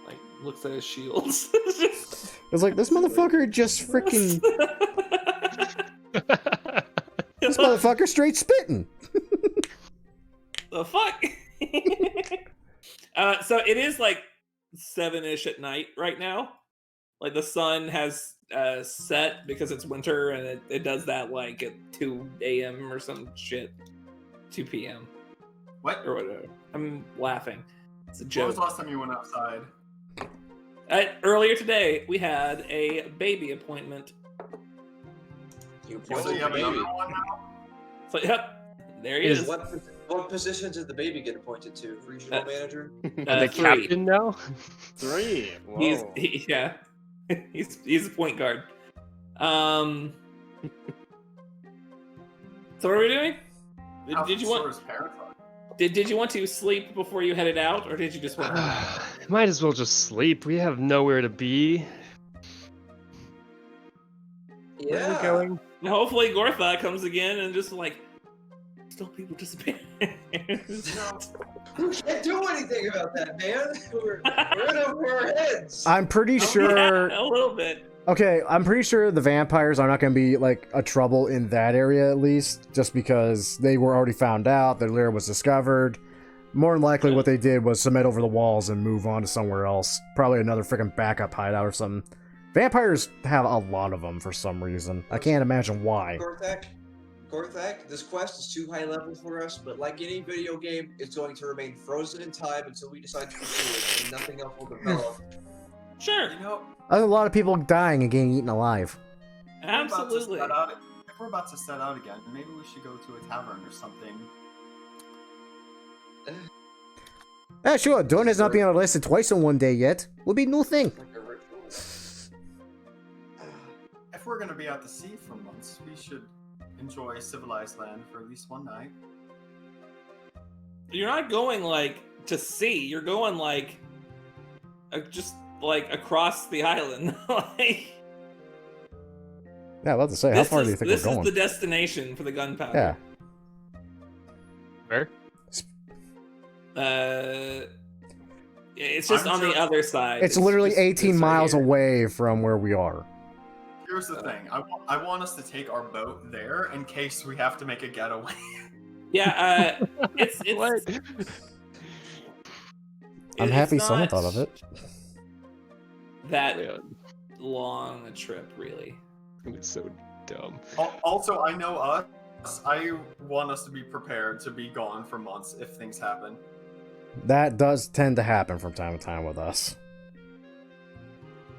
like looks at his shields. It's like, this motherfucker just freaking... This motherfucker straight spitting. The fuck? So it is like 7-ish at night right now. Like the sun has set because it's winter, and it does that like at 2 a.m. or some shit. 2 p.m. What? or whatever. I'm laughing. It's a When was joke. the last time you went outside? Earlier today, we had a baby appointment. You So pointed you the have baby. another one now? So, yep, there he Is- is. What position did the baby get appointed to? Regional manager? the 3. captain now? 3. Whoa. Yeah, he's a point guard. So what are we doing? Did you want? His parents are. Did you want to sleep before you headed out, or did you just want? Might as well just sleep. We have nowhere to be. Where are we Yeah. going? Hopefully, Gortha comes again and just like, still people disappear. We can't do anything about that, man. We're in over our heads. I'm pretty sure... Yeah, a little bit. Okay, I'm pretty sure the vampires are not going to be, like, a trouble in that area, at least. Just because they were already found out, their lair was discovered. More than likely, what they did was cement over the walls and move on to somewhere else. Probably another freaking backup hideout or something. Vampires have a lot of them for some reason. I can't imagine why. Gorthak, this quest is too high level for us, but like any video game, it's going to remain frozen in time until we decide to pursue it, and nothing else will develop. Sure. You know, There's a lot of people dying and getting eaten alive. Absolutely. If we're about to set out again, maybe we should go to a tavern or something. Yeah, sure. Dawn has not been arrested twice in one day yet. Will be no thing. Like a ritual. If we're gonna be out to sea for months, we should enjoy civilized land for at least one night. You're not going like to sea. You're going like just like across the island. Like Yeah, I was about to say, how far do you think we're this going? is the destination for the gunpowder. Yeah. Where? It's just I'm on the just- other side. It's literally just 18 this right miles here. away from where we are. Here's the thing. I want us to take our boat there in case we have to make a getaway. Yeah, it's What? I'm it's happy someone not thought of it. That Yeah, long a trip, really. it's so dumb. Also, I know us. I want us to be prepared to be gone for months if things happen. That does tend to happen from time to time with us.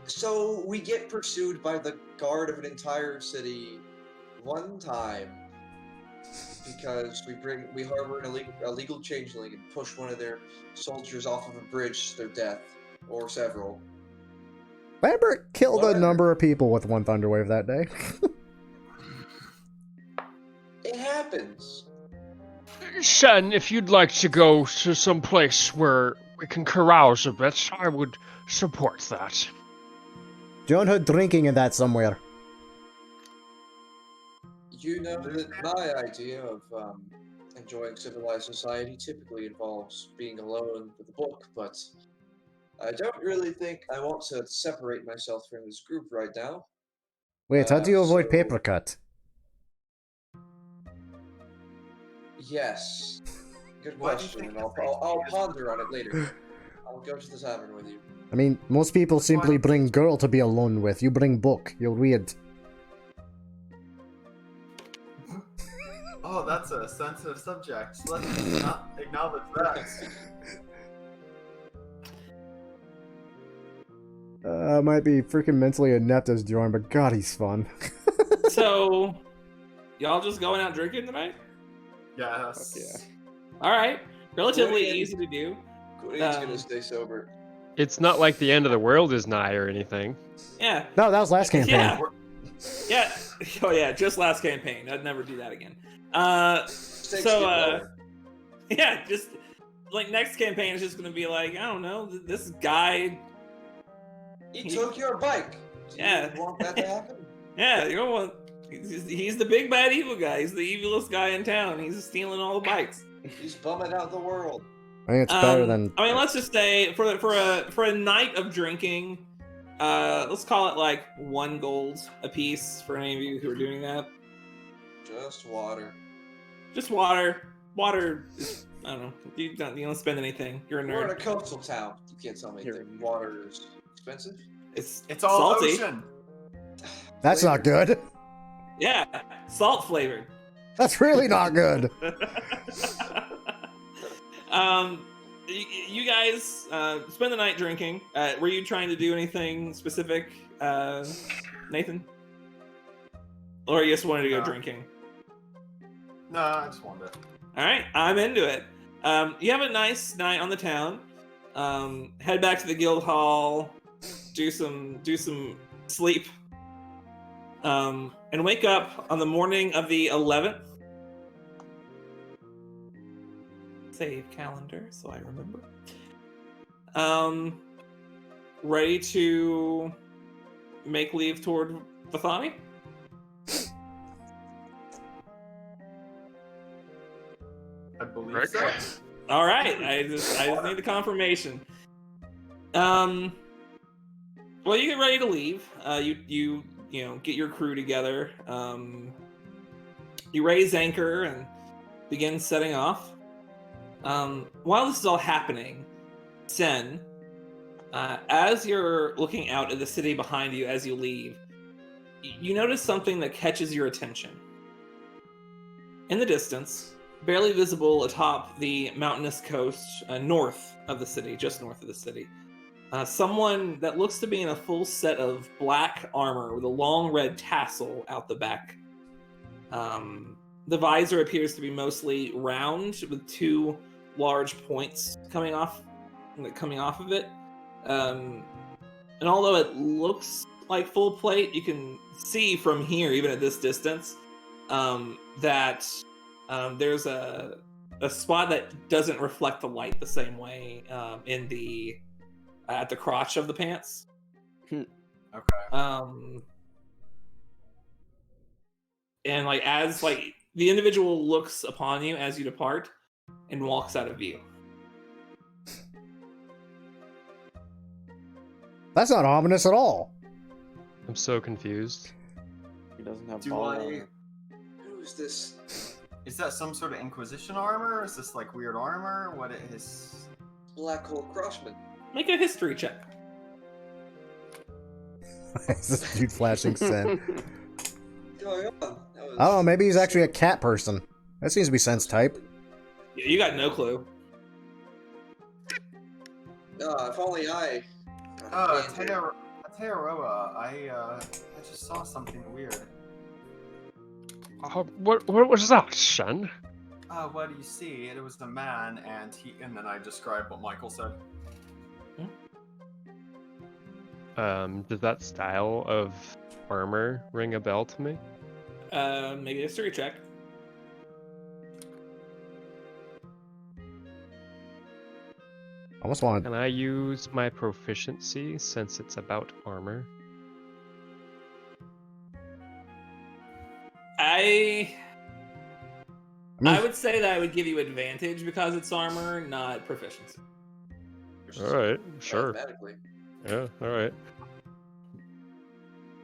So we get pursued by the guard of an entire city one time because we harbor an illegal changeling and push one of their soldiers off of a bridge to their death, or several. Lambert killed a Whatever. number of people with one Thunderwave that day. It happens. Shen, if you'd like to go to some place where we can carouse a bit, I would support that. John heard drinking in that somewhere. You know that my idea of enjoying civilized society typically involves being alone with a book, but I don't really think I want to separate myself from this group right now. Wait, how do you avoid So- paper cut? Yes. Good Why do you question, think and I'll, the I'll, I'll safety is- ponder on it later. I'll go to the tavern with you. I mean, most people simply bring girl to be alone with. You bring book. You're weird. Oh, that's a sensitive subject. Let's not acknowledge that. Might be freaking mentally inept as Jorn, but God, he's fun. So, y'all just going out drinking tonight? Yes. Fuck All right, relatively Julian. easy to do. Queen's Um, gonna stay sober. It's not like the end of the world is nigh or anything. Yeah, No, that was last campaign. yeah, yeah. Oh yeah, just last campaign. I'd never do that again. Stakes So, get lower. yeah, just like next campaign is just gonna be like, I don't know, this guy. He took your bike. Do Yeah. you want that to happen? Yeah, you don't want. He's the big bad evil guy. He's the evilest guy in town. He's stealing all the bikes. He's bumming out the world. I think it's better than. I mean, let's just say for a night of drinking, let's call it like 1 gold a piece for any of you who are doing that. Just water. Just water. Water. Is, I don't know. You don't spend anything. You're a We're in a nerd. coastal town. You can't tell me Here. that water is expensive. It's all salty. ocean. That's not good. Yeah, salt flavored. That's really not good. You guys spend the night drinking. Were you trying to do anything specific, Nathan? Or you just wanted to go No. drinking? No, I just wanted it. All right, I'm into it. You have a nice night on the town. Head back to the guild hall. Do some sleep. And wake up on the morning of the 11th. Save calendar so I remember. Ready to make leave toward Vathani? I believe Rick? so. All right, I just need the confirmation. Well, you get ready to leave. You know, get your crew together. You raise anchor and begin setting off. While this is all happening, Sen, as you're looking out at the city behind you as you leave, you notice something that catches your attention. In the distance, barely visible atop the mountainous coast north of the city, just north of the city, someone that looks to be in a full set of black armor with a long red tassel out the back. The visor appears to be mostly round with two large points coming off of it. And although it looks like full plate, you can see from here, even at this distance, that there's a spot that doesn't reflect the light the same way at the crotch of the pants. Okay. And as the individual looks upon you as you depart and walks out of view. That's not ominous at all. I'm so confused. He doesn't have Do ball I- armor. Who's this? Is that some sort of Inquisition armor? Is this like weird armor? What is? Black Hole Crossman. Make a history check. Is this dude flashing Sen? What's going on? That was... Oh, maybe he's actually a cat person. That seems to be Sen's type. Yeah, you got no clue. If only I. Tearoa, I just saw something weird. What was that, Shen? What do you see? It was a man, and then I described what Michael said. Does that style of armor ring a bell to me? Make a history check. I almost want Can I use my proficiency since it's about armor? I mean- would say that I would give you advantage because it's armor, not proficiency. All right, sure. Mathematically. Yeah, all right.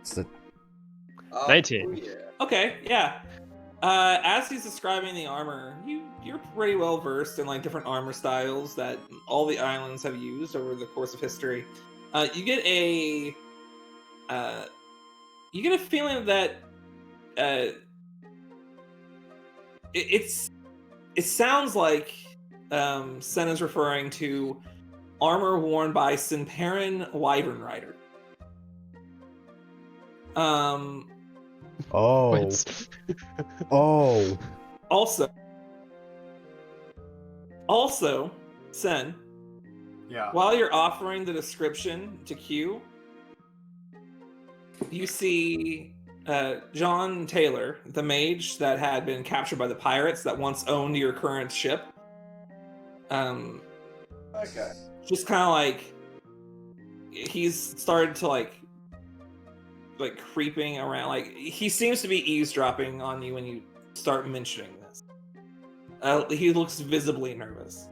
it's the 19. Oh, yeah. Okay, yeah. As he's describing the armor, you're pretty well versed in different armor styles that all the islands have used over the course of history. You get a feeling that it sounds like Sen is referring to armor worn by Sinperin Wyvern Rider. oh What? oh. Also, Sen, Yeah. while you're offering the description to Q, you see John Taylor, the mage that had been captured by the pirates that once owned your current ship. Okay. Just kind of he's started to creeping around. He seems to be eavesdropping on you when you start mentioning this. He looks visibly nervous.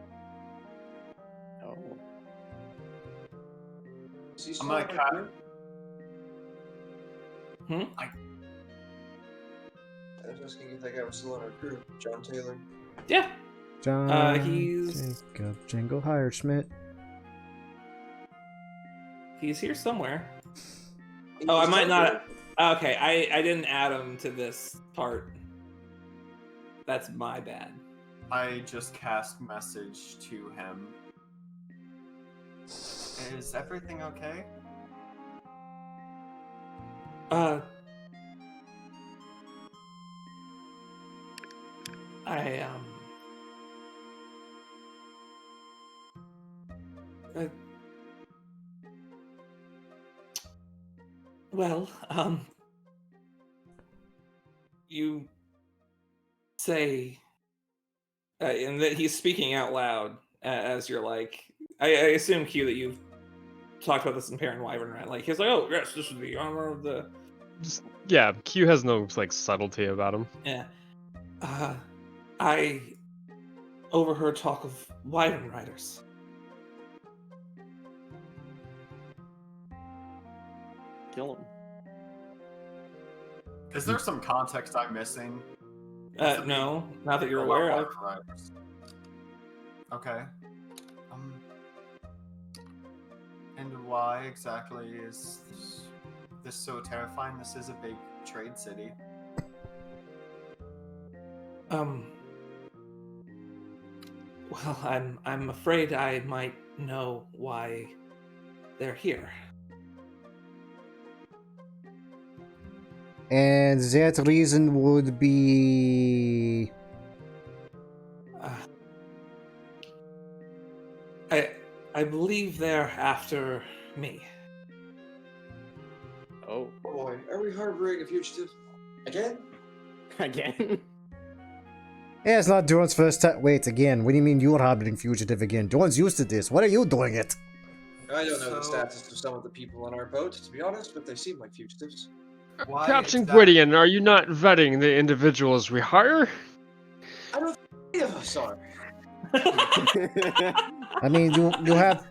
Oh. Is he I'm still gonna on the cat- crew? I was asking if that guy was still on our crew. John Taylor. Yeah, John he's- Jacob Jingle hired Schmidt. he's here somewhere. He Oh, I was might still not. Okay, I didn't add him to this part. That's my bad. I just cast message to him. Is everything okay? Well, you say, and that he's speaking out loud as you're I assume, Q, that you've talked about this in Perrin Wyvern, right? He's oh, yes, this is the armor of the... Yeah, Q has no subtlety about him. Yeah. I overheard talk of Wyvern Riders. Kill him. Is there some context I'm missing? No, not that you're aware of. Okay. And why exactly is this so terrifying? This is a big trade city. Well, I'm afraid I might know why they're here. And that reason would be. I believe they're after me. Oh, Boy, are we harboring a fugitive? Again? again? Yeah, it's not Dawn's first time. Wait, again. What do you mean you're harboring fugitive again? Dawn's used to this. What are you doing it? I don't know the So- status of some of the people on our boat, to be honest, but they seem like fugitives. Why Captain exactly- Gwydion, are you not vetting the individuals we hire? I don't think any of us are. I mean, you have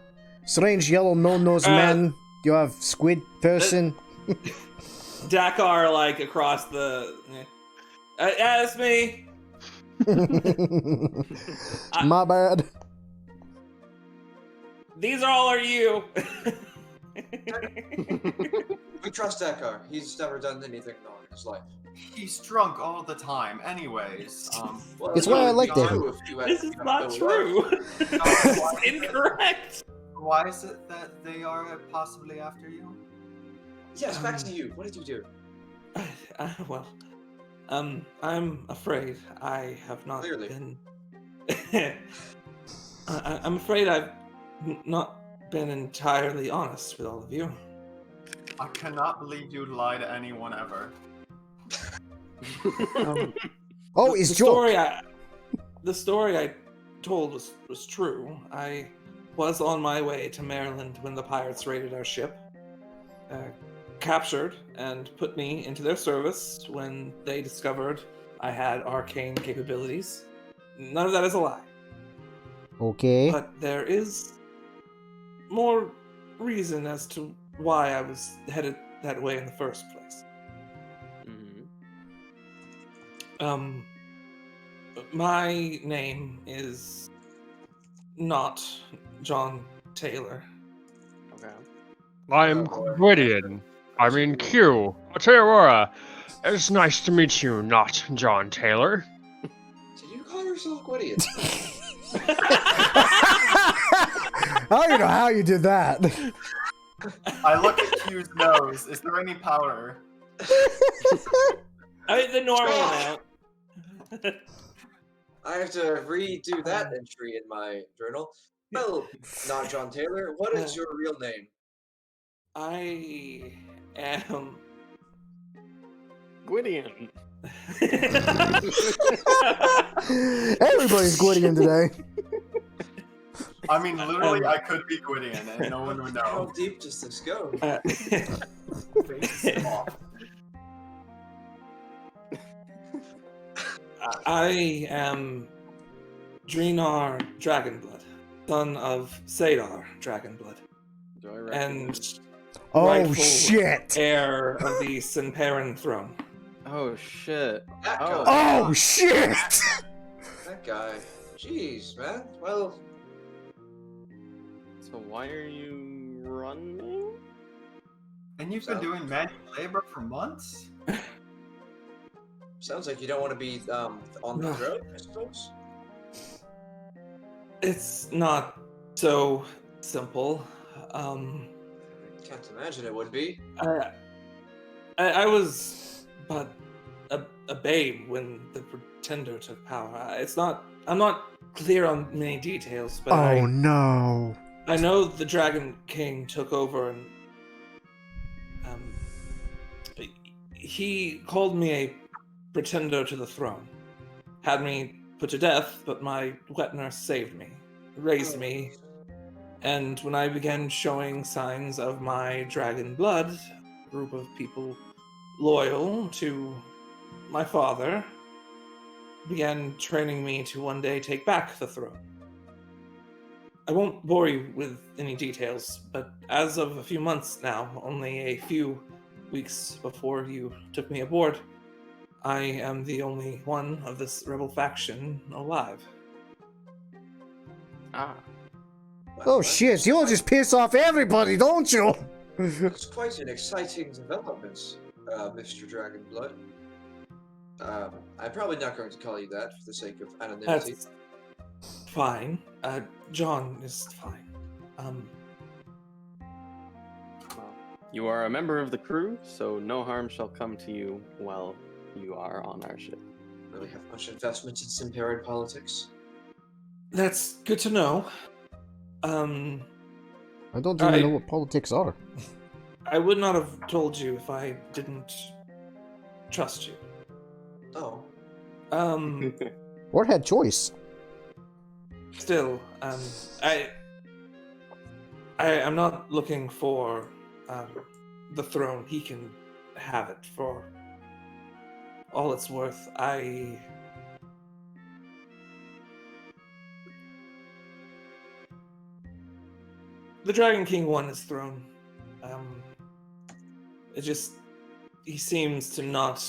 strange yellow no-nose man. You have squid person. Dakar, like across the. That's me. My bad. These all are you. We trust Dakar. He's never done anything wrong in his life. He's drunk all the time. Anyways, Well, It's you why I would like be that. too if you had This is been not so true. why, Incorrect. why is it that they are possibly after you? Yes, back to you. What did you do? Well, I'm afraid I have not Clearly. been. I'm afraid I've not been entirely honest with all of you. I cannot believe you'd lie to anyone ever. Oh, the, it's the joke. story I told was true. I was on my way to Maryland when the pirates raided our ship, captured and put me into their service when they discovered I had arcane capabilities. None of that is a lie. Okay. But there is more reason as to why I was headed that way in the first place. Mhm. My name is not John Taylor. Okay. I'm Oh, boy. Gwydion. I mean Q. Oteora. It's nice to meet you, not John Taylor. Did you call yourself Gwydion? I don't even know how you did that. I look at Q's nose. Is there any powder? The normal Stop! amount. I have to redo that entry in my journal. Well, not John Taylor. What is your real name? I am. Gwydion. Everybody's Gwydion today. I mean, literally, I could be Gwydion and no one would How know. deep does this go? Face off. I am Drinar Dragonblood, son of Sadar Dragonblood, Do I recognize? and Oh rightful shit. heir of the Sinperan throne. Oh shit. That Oh. guy. Oh shit. That guy. Jeez, man. Well, So why are you running? And you've been doing manual labor for months? sounds like you don't want to be on the road, I suppose. It's not so simple. Can't imagine it would be. I was but a babe when the Pretender took power. I'm not clear on many details, but Oh no. I know the Dragon King took over and he called me a pretender to the throne. Had me put to death, but my wet nurse saved me, raised me, and when I began showing signs of my dragon blood, a group of people loyal to my father began training me to one day take back the throne. I won't bore you with any details, but as of a few months now, only a few weeks before you took me aboard, I am the only one of this rebel faction alive. Ah, Well, Oh that's shit, you'll just piss off everybody, don't you? It's quite an exciting development, Mr. Dragonblood. I'm probably not going to call you that for the sake of anonymity. That's fine. John is fine. well, you are a member of the crew, so no harm shall come to you while you are on our ship. Really have much investment in Simperian politics. That's good to know. I don't even I- know what politics are. I would not have told you if I didn't trust you. Oh, Or had choice. Still, I'm not looking for the throne. He can have it for all it's worth. The Dragon King won his throne. He seems to not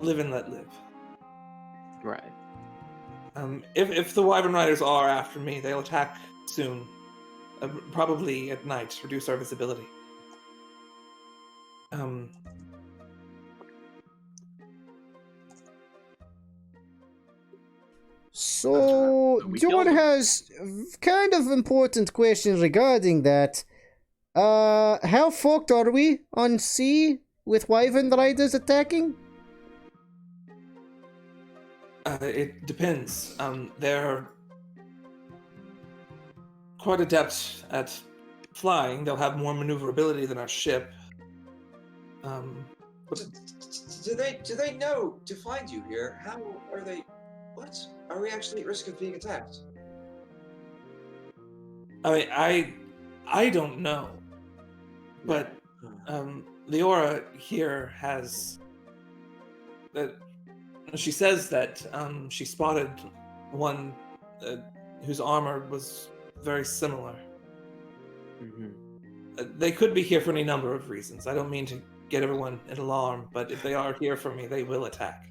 live and let live. Right. If the Wyvern Riders are after me, they'll attack soon. Probably at night, reduce our visibility. So, We John killed him. has kind of important questions regarding that. How fucked are we on sea with Wyvern Riders attacking? It depends. They're quite adept at flying. They'll have more maneuverability than our ship. do they know to find you here? How are they? What? Are we actually at risk of being attacked? I mean, I don't know, but the aura here has that. She says that she spotted one whose armor was very similar. They could be here for any number of reasons. I don't mean to get everyone in alarm, but if they are here for me, they will attack.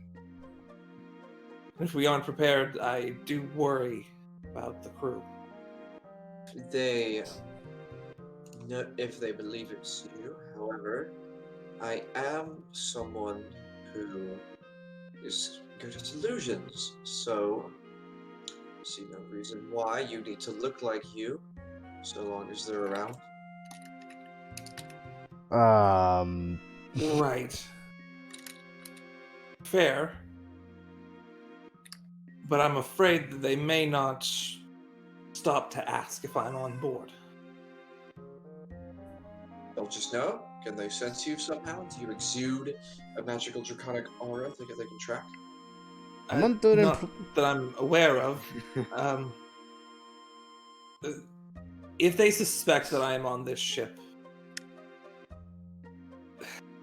And if we aren't prepared, I do worry about the crew. They know if they believe it's you. However, I am someone who is good at illusions, so I see no reason why you need to look like you, so long as they're around. Right. Fair. But I'm afraid that they may not stop to ask if I'm on board. They'll just know. Can they sense you somehow? Do you exude a magical draconic aura that they can track? I'm under Not that I'm aware of. If they suspect that I am on this ship,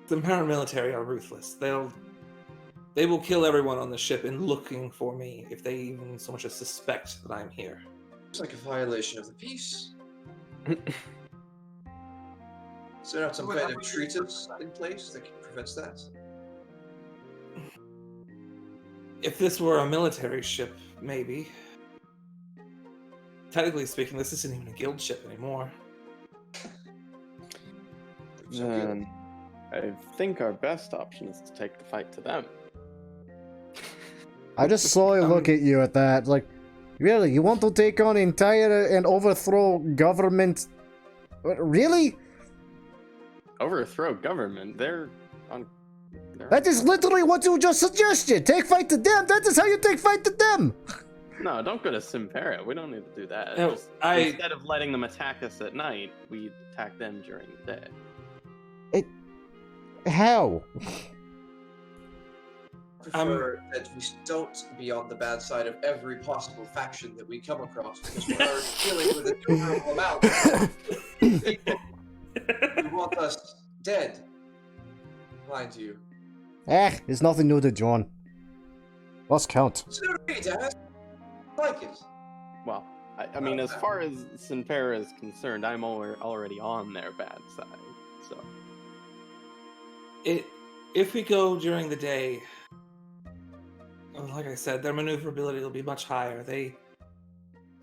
the paramilitary are ruthless. They will kill everyone on the ship in looking for me if they even so much as suspect that I'm here. It's like a violation of the peace. Is there not some kind of treatise in place that prevents that? If this were a military ship, maybe. Technically speaking, this isn't even a guild ship anymore. Then I think our best option is to take the fight to them. I just saw you look at you at that. Like, really? You want to take on entire and overthrow government? What, really? Overthrow government? They're on. That is literally what you just suggested. Take fight to them. That is how you take fight to them. No, don't go to Simpera. We don't need to do that. No, Just, instead of letting them attack us at night, we attack them during the day. How? Prefer that we don't be on the bad side of every possible faction that we come across, because we're already dealing with an innumerable amount of people who want us dead. Mind you. It's nothing new to John. Lost count. So read, Dad. I like it. Well, I mean, as far as Simpera is concerned, I'm already on their bad side, so. If we go during the day, like I said, their maneuverability will be much higher.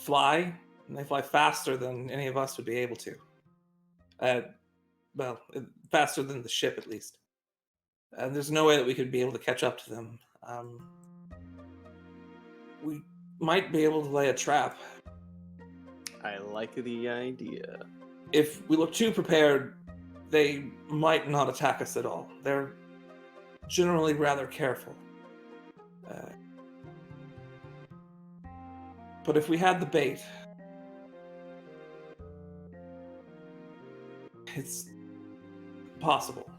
fly, and they fly faster than any of us would be able to. Well, faster than the ship, at least. And there's no way that we could be able to catch up to them. We might be able to lay a trap. I like the idea. If we look too prepared, they might not attack us at all. They're generally rather careful. But if we had the bait, it's possible.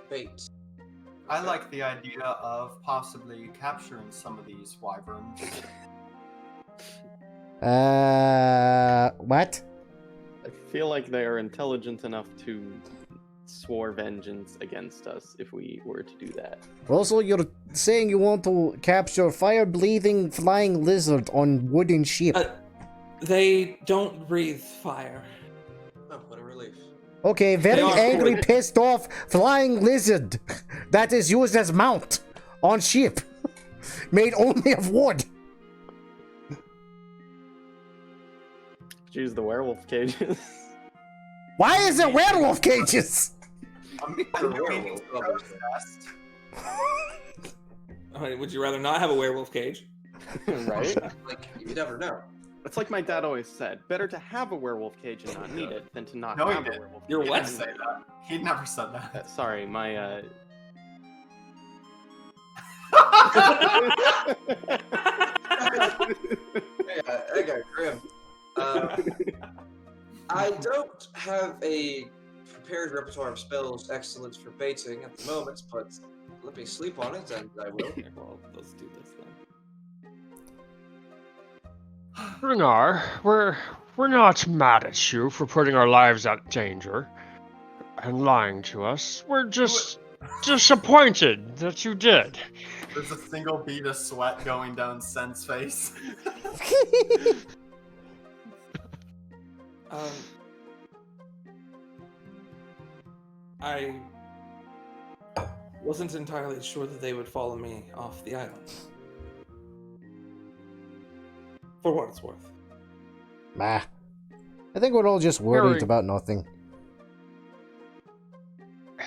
Bait. I like the idea of possibly capturing some of these wyverns. What? I feel like they are intelligent enough to swear vengeance against us if we were to do that. Also, you're saying you want to capture fire-breathing flying lizard on wooden ship. They don't breathe fire. Oh, what a relief. Okay, very They are angry, cool. pissed off flying lizard that is used as mount on ship, made only of wood. Use the werewolf cages. Why is it werewolf cages? I'm The doing werewolf a covers protest. Would you rather not have a werewolf cage? Right? Like, you never know. It's like my dad always said, better to have a werewolf cage and not need it than to not No, he have a didn't. werewolf You're cage. what? He didn't say that. He never said that. Sorry, my I got grim. I don't have a prepared repertoire of spells excellent for baiting at the moment, but let me sleep on it and I will. Okay, well, let's do this then. Renar, we're not mad at you for putting our lives at danger and lying to us. We're just disappointed that you did. There's a single bead of sweat going down Sen's face. I wasn't entirely sure that they would follow me off the island. For what it's worth. Nah. I think we're all just worried Harry. about nothing.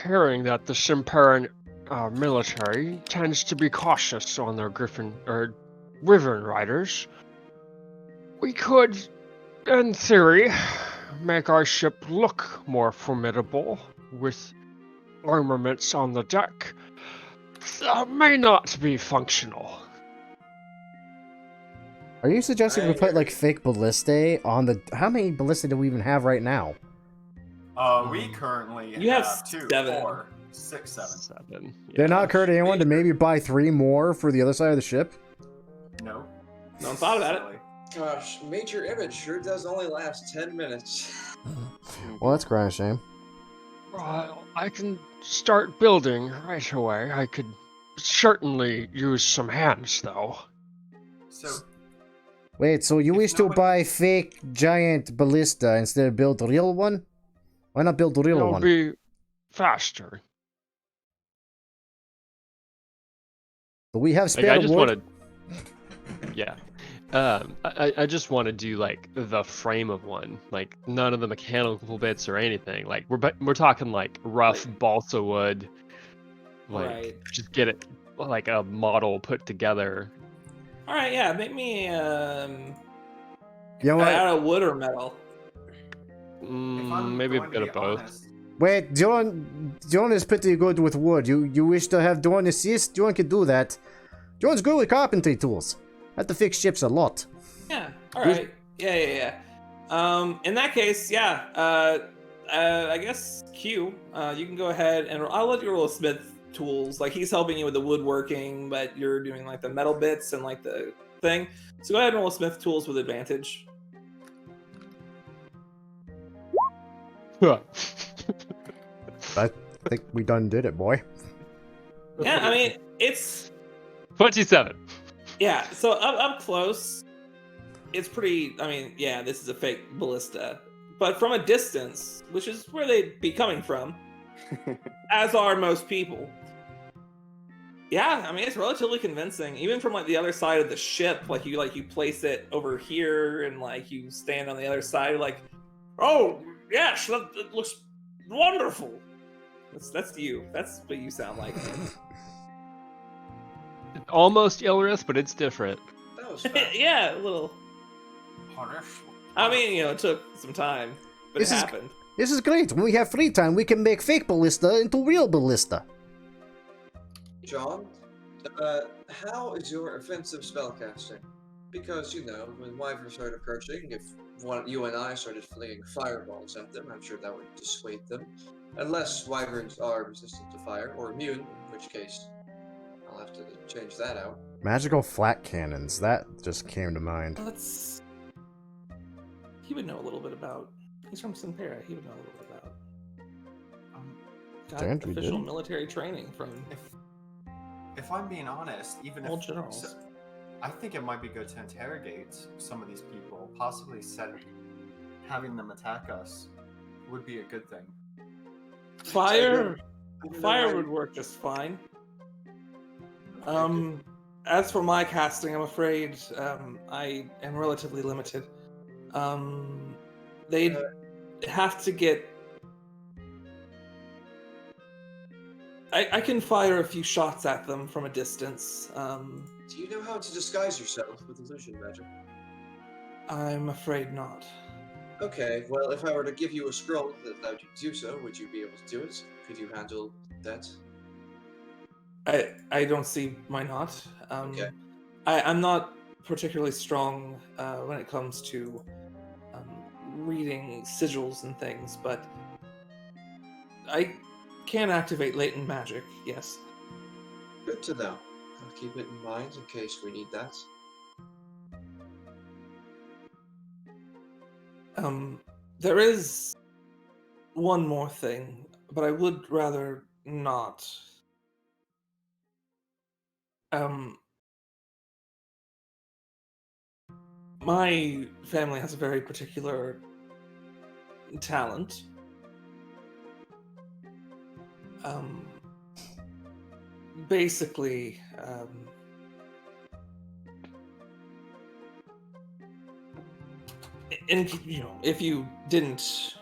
Hearing that the Simperan military tends to be cautious on their wyvern riders, we could, in theory, make our ship look more formidable with armaments on the deck that may not be functional. Are you suggesting we put like fake ballistae on the? How many ballistae do we even have right now? We currently You have have 2, 7. 4, 6, 7. 7. Did it not occur to anyone to maybe buy 3 more for the other side of the ship? No. No one thought about it. Silly. Gosh, Major Image sure does only last 10 minutes. Well, that's quite a shame. Well, I can start building right away. I could certainly use some hands, though. So, Wait, so you If wish to nobody- buy fake giant ballista instead of build a real one? Why not build a real It'll one? be faster. Do we have Like, spare I just wood? want to. Yeah. I just want to do like the frame of one, like none of the mechanical bits or anything. Like we're talking like rough balsa wood, like Right. just get it like a model put together. All right, yeah, make me You know what? out of wood or metal. if I'm Maybe a going bit to of be both. honest, Wait, John is pretty good with wood. You wish to have John assist? John can do that. John's good with carpentry tools. Had to fix ships a lot. Yeah. All right. Yeah. In that case, yeah. I guess Q. You can go ahead and I'll let you roll Smith tools. Like he's helping you with the woodworking, but you're doing like the metal bits and like the thing. So go ahead and roll Smith tools with advantage. I think we done did it, boy. Yeah, I mean it's 27. yeah. So up close, it's pretty. I mean, yeah, this is a fake ballista, but from a distance, which is where they'd be coming from, as are most people. Yeah, I mean it's relatively convincing, even from like the other side of the ship. Like you place it over here, and like you stand on the other side, like, oh yes, that looks wonderful. That's you. That's what you sound like. Almost Ilris, but it's different. That was fast. Yeah, a little. Harsh. I mean, it took some time, but This it is- happened. This is great. When we have free time, we can make fake ballista into real ballista. John, how is your offensive spellcasting? Because, you know, when wyverns started approaching, if you and I started flinging fireballs at them, I'm sure that would dissuade them. Unless wyverns are resistant to fire, or immune, in which case I'll have to change that out. Magical flat cannons. That just came to mind. Let's. He would know a little bit about. He's from Simpera. He would know a little bit about. Got Dandry official did. military training from If I'm being honest, even old if generals. I think it might be good to interrogate some of these people, possibly having them attack us would be a good thing. Fire. I don't know Fire why- would work just fine. As for my casting, I'm afraid I am relatively limited. They'd have to get. I can fire a few shots at them from a distance. Do you know how to disguise yourself with illusion magic? I'm afraid not. Okay, well, if I were to give you a scroll that allowed you to do so, would you be able to do it? Could you handle that? I don't see why not. Okay. I'm not particularly strong when it comes to reading sigils and things, but I can activate latent magic, yes. Good to know. I'll keep it in mind in case we need that. There is one more thing, but I would rather not. My family has a very particular talent. Basically, and you know, if you didn't,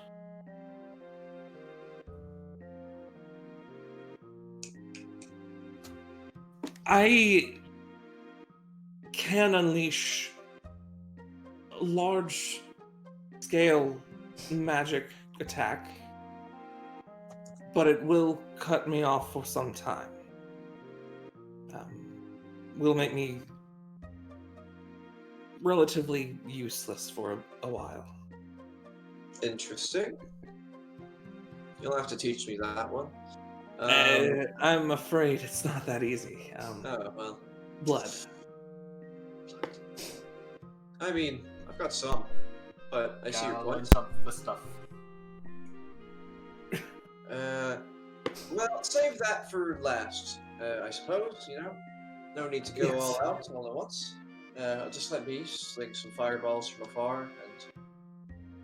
I can unleash a large scale magic attack, but it will cut me off for some time. Will make me relatively useless for a while. Interesting. You'll have to teach me that one. I'm afraid it's not that easy. Oh, well. Blood. I mean, I've got some, but I see your learn point. some of the stuff. Well, save that for last, I suppose, you know? No need to go Yes. all out all at once. Just let me sling some fireballs from afar, and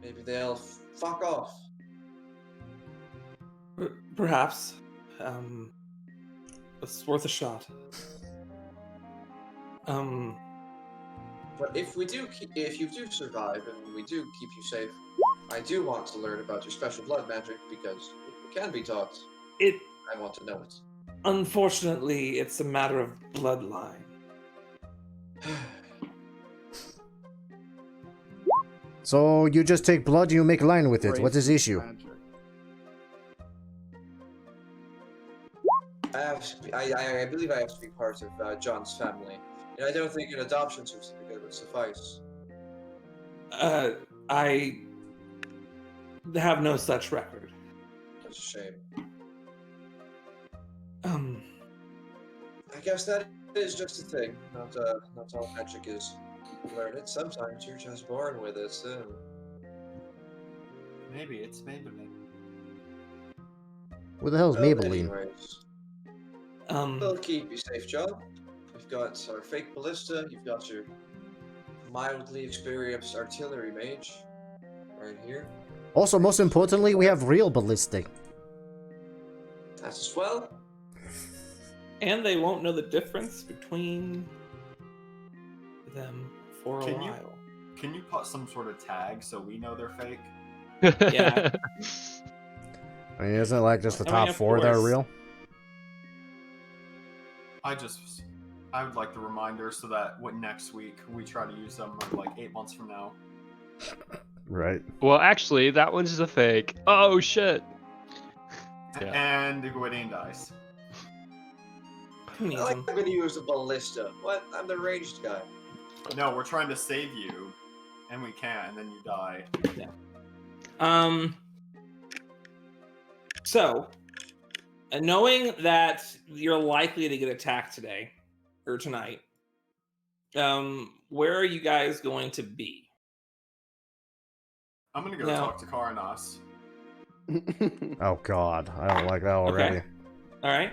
maybe they'll fuck off. Perhaps. It's worth a shot. But if you do survive and we do keep you safe, I do want to learn about your special blood magic because it can be taught. It I want to know it. unfortunately it's a matter of bloodline. So you just take blood, you make line with it. What's his issue? I believe I have to be part of John's family, and I don't think an adoption certificate would suffice. I have no such record. That's a shame. Um, I guess that is just a thing. Not all magic is learned. Sometimes you're just born with it. So. Maybe it's Maybelline. What the hell is Well, Maybelline? anyways, we'll keep you safe, John. We've got our fake ballista. You've got your mildly experienced artillery mage right here. Also, most importantly, we have real ballistic. That as well. And they won't know the difference between them for a Can you- while. Can you put some sort of tag so we know they're fake? Yeah. I mean, isn't it like just the I mean, top of 4 that are course. real? I would like the reminder so that when next week we try to use them like 8 months from now. Right. Well, actually, that one's just a fake. Oh shit. Yeah. And the Gwydion dies. Who needs I like them? I'm gonna use a ballista. What? I'm the ranged guy. No, we're trying to save you, and we can't, and then you die. So, knowing that you're likely to get attacked today or tonight, where are you guys going to be? I'm gonna go No. talk to Karanos. Oh god, I don't like that already. Okay. All right.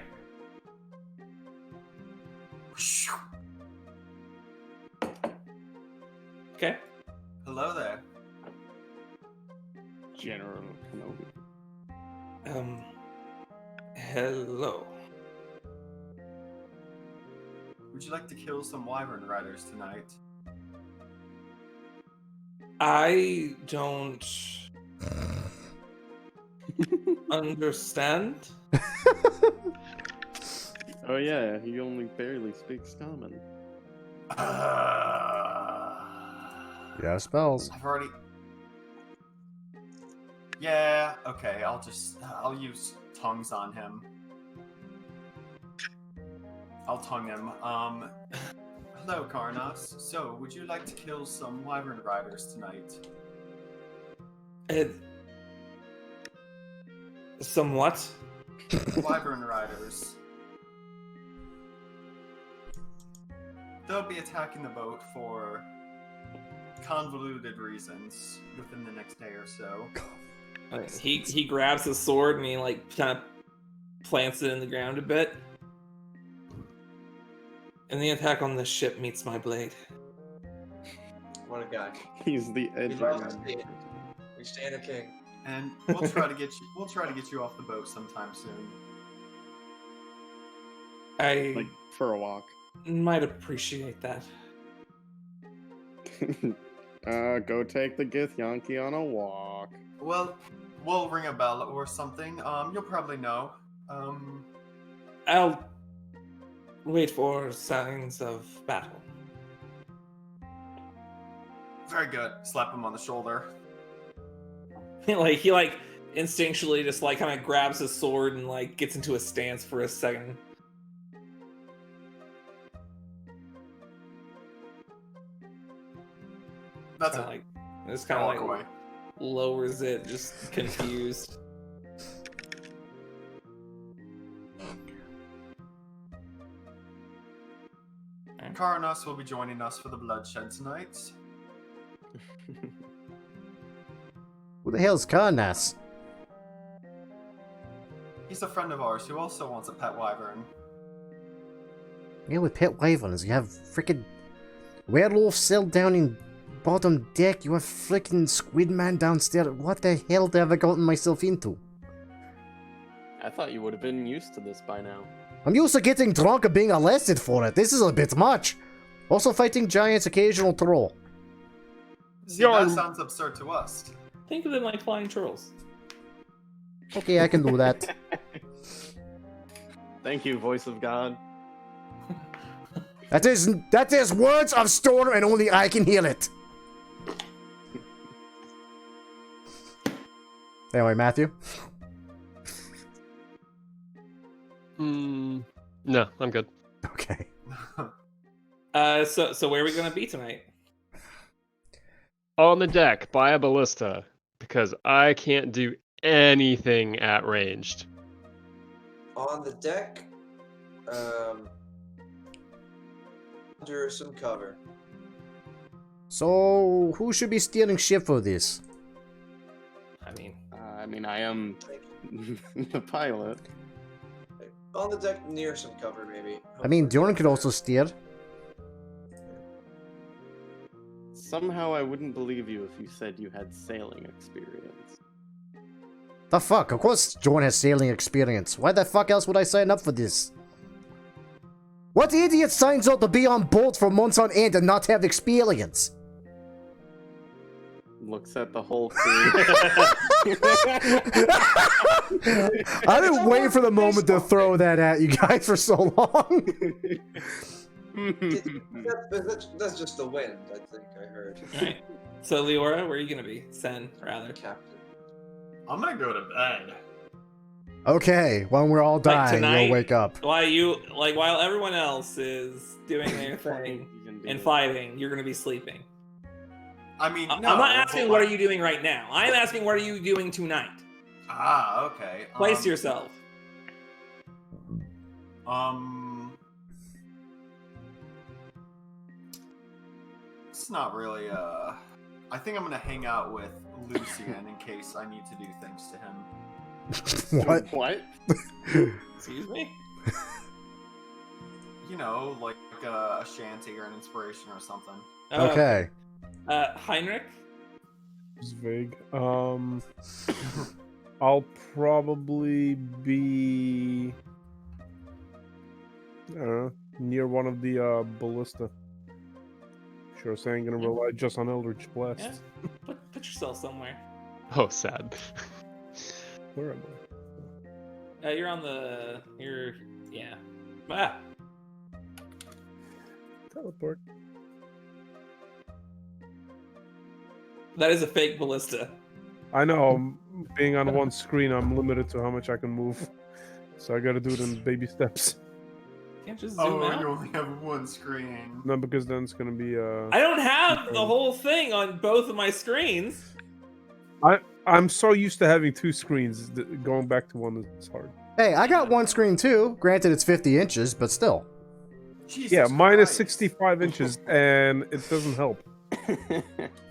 Okay. Hello there. General Kenobi. Hello. Would you like to kill some Wyvern Riders tonight? I don't understand. Oh yeah, he only barely speaks common. Yeah, spells. I've already. Yeah. Okay. I'll use tongues on him. I'll tongue him. Hello, Karnas. So, would you like to kill some Wyvern Riders tonight? Somewhat. Wyvern Riders. They'll be attacking the boat for convoluted reasons within the next day or so. He grabs his sword and he like kind of plants it in the ground a bit. And the attack on the ship meets my blade. What a guy. He's the edge. We'd love to see it. We stand a king. And we'll try to get you. We'll try to get you off the boat sometime soon. I Like for a walk. might appreciate that. Go take the Githyanki on a walk. Well, we'll ring a bell or something. You'll probably know. I'll wait for signs of battle. Very good. Slap him on the shoulder. He instinctually just like kind of grabs his sword and like gets into a stance for a second. That's Kinda it. like just kind of Walk like away. lowers it, just confused. Karanos will be joining us for the bloodshed tonight. Who the hell's Karnas? He's a friend of ours who also wants a pet wyvern. Yeah, with pet wyverns, you have frickin' werewolf cell down in bottom deck, you have frickin' squid man downstairs. What the hell have I gotten myself into? I thought you would have been used to this by now. I'm used to getting drunk and being arrested for it. This is a bit much. Also fighting giants, occasional troll. See, Yo, that I'm- sounds absurd to us. Think of them like flying trolls. Okay, I can do that. Thank you, voice of God. That is words of storm and only I can hear it. Anyway, Matthew. No, I'm good. Okay. So where are we gonna be tonight? On the deck, by a ballista, because I can't do anything at ranged. On the deck, under some cover. So, who should be steering ship for this? I mean, I am the pilot. On the deck near some cover, maybe. I mean, Dorn could also steer. Somehow I wouldn't believe you if you said you had sailing experience. The fuck? Of course Dorn has sailing experience. Why the fuck else would I sign up for this? What idiot signs up to be on board for months on end and not have experience? Looks at the whole crew. I've been waiting for the moment to throw that at you guys for so long. That's just the wind, I think I heard. Alright. So Leora, where are you gonna be? Sen, rather. Captain. I'm gonna go to bed. Okay, when we're all dying, tonight? you'll wake up. While everyone else is doing their thing You can do and it. fighting, you're gonna be sleeping. I mean, I'm no, not asking but what are you doing right now. I'm asking what are you doing tonight. Ah, okay. Place yourself. It's not really. I think I'm gonna hang out with Lucian in case I need to do things to him. What? What? Excuse me? You know, like a shanty or an inspiration or something. Oh, Okay. Heinrich? It's vague. I'll probably be near one of the ballista. Sure, saying gonna rely just on Eldritch Blast. Yeah. Put yourself somewhere. Oh, sad. Where am I? You're on the. Yeah. Ah. Teleport. That is a fake ballista. I know. Being on one screen, I'm limited to how much I can move, so I gotta do it in baby steps. Can't just zoom out. You only have one screen. No, because then it's gonna be I don't have the whole thing on both of my screens. I'm so used to having two screens. Going back to one is hard. Hey, I got one screen too. Granted, it's 50 inches, but still. Jesus Yeah, mine is Christ. 65 inches, and it doesn't help.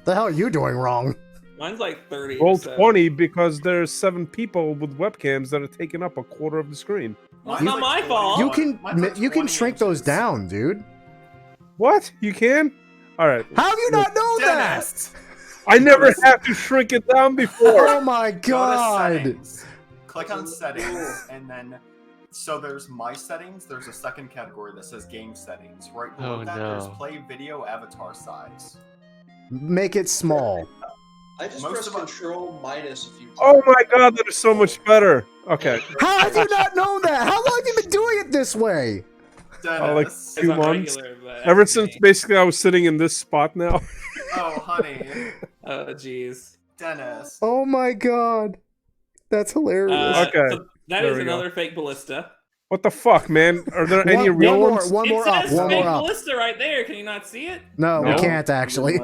The hell are you doing wrong? Mine's like 30. Roll so. 20 because there's 7 people with webcams that are taking up a quarter of the screen. Well, it's Mine's not like my fault. You 21. can Mine's like you can 20 shrink those inches. down, dude. What? You can? All right. How have you not known that? Dennis! I never had to shrink it down before. Oh my Go to god! settings. Click on settings, and then so there's my settings. There's a second category that says game settings. Right below Oh, that, no. there's play video avatar size. Make it small. I just Most pressed of us- Control minus a few times. Oh my god, that is so much better. Okay. How have you not known that? How long have you been doing it this way? like Dennis. 2 on months. regular, but Ever that's since me. basically I was sitting in this spot now. Oh, honey. Oh, jeez. Dennis. Oh my god. That's hilarious. Okay, So that there is we go. another fake ballista. What the fuck, man? Are there any one real more, ones? one more it up, says one fake more up. ballista right there. Can you not see it? No, we No. can't actually.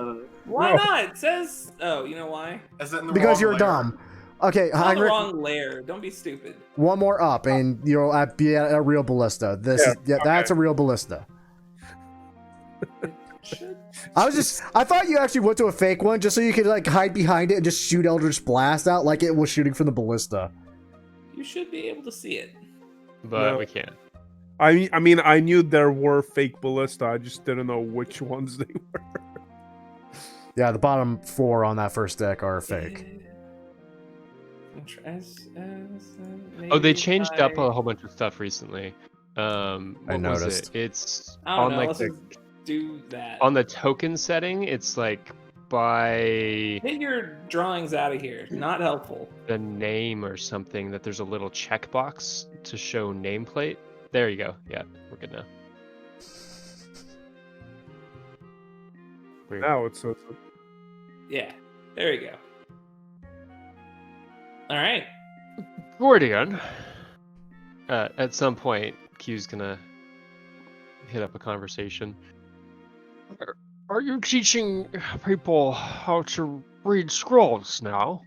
Why No. not? It says. Oh, you know why? Is it in the Because wrong you're layer? dumb. Okay, It's on the Heinrich, wrong layer. Don't be stupid. one more up, and you'll be at a real ballista. That's a real ballista. Should- I thought you actually went to a fake one just so you could like hide behind it and just shoot Eldritch Blast out like it was shooting from the ballista. You should be able to see it. But No. we can't. I mean, I knew there were fake ballista. I just didn't know which ones they were. Yeah, the bottom 4 on that first deck are fake. Oh, they changed up a whole bunch of stuff recently. What was noticed. it? It's I don't on know. like Let's the just do that. on the token setting. It's like by Get your drawings out of here. Not helpful. the name or something that there's a little checkbox to show nameplate. There you go. Yeah, we're good now. Weird. Now it's Yeah. There you go. All right. Gordian. At some point, Q's gonna hit up a conversation. Are you teaching people how to read scrolls now?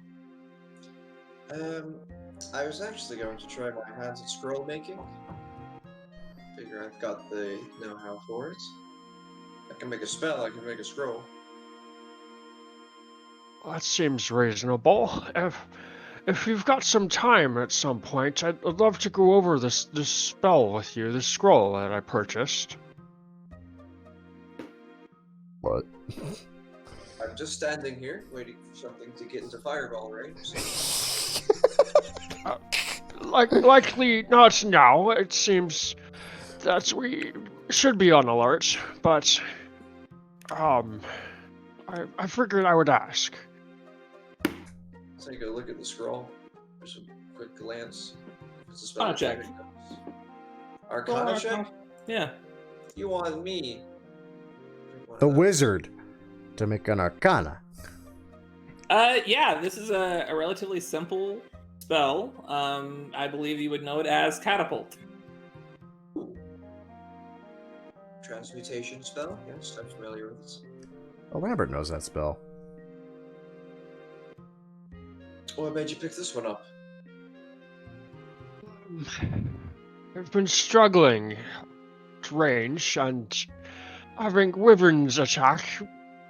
I was actually going to try my hands at scroll making. Figure I've got the know-how for it. I can make a spell, I can make a scroll. That seems reasonable. If you've got some time at some point, I'd love to go over this spell with you, this scroll that I purchased. What? I'm just standing here, waiting for something to get into fireball range. Likely not now. It seems that we should be on alert, but I figured I would ask. Take a look at the scroll. Just a quick glance. If it's a spell Arcana check. Arcana check? Yeah. You want me? The wizard to make an arcana. Yeah, this is a relatively simple spell. I believe you would know it as catapult. Transmutation spell? Yes, I'm familiar with it. Oh, Lambert knows that spell. What made you pick this one up? I've been struggling at range, and having wyverns attack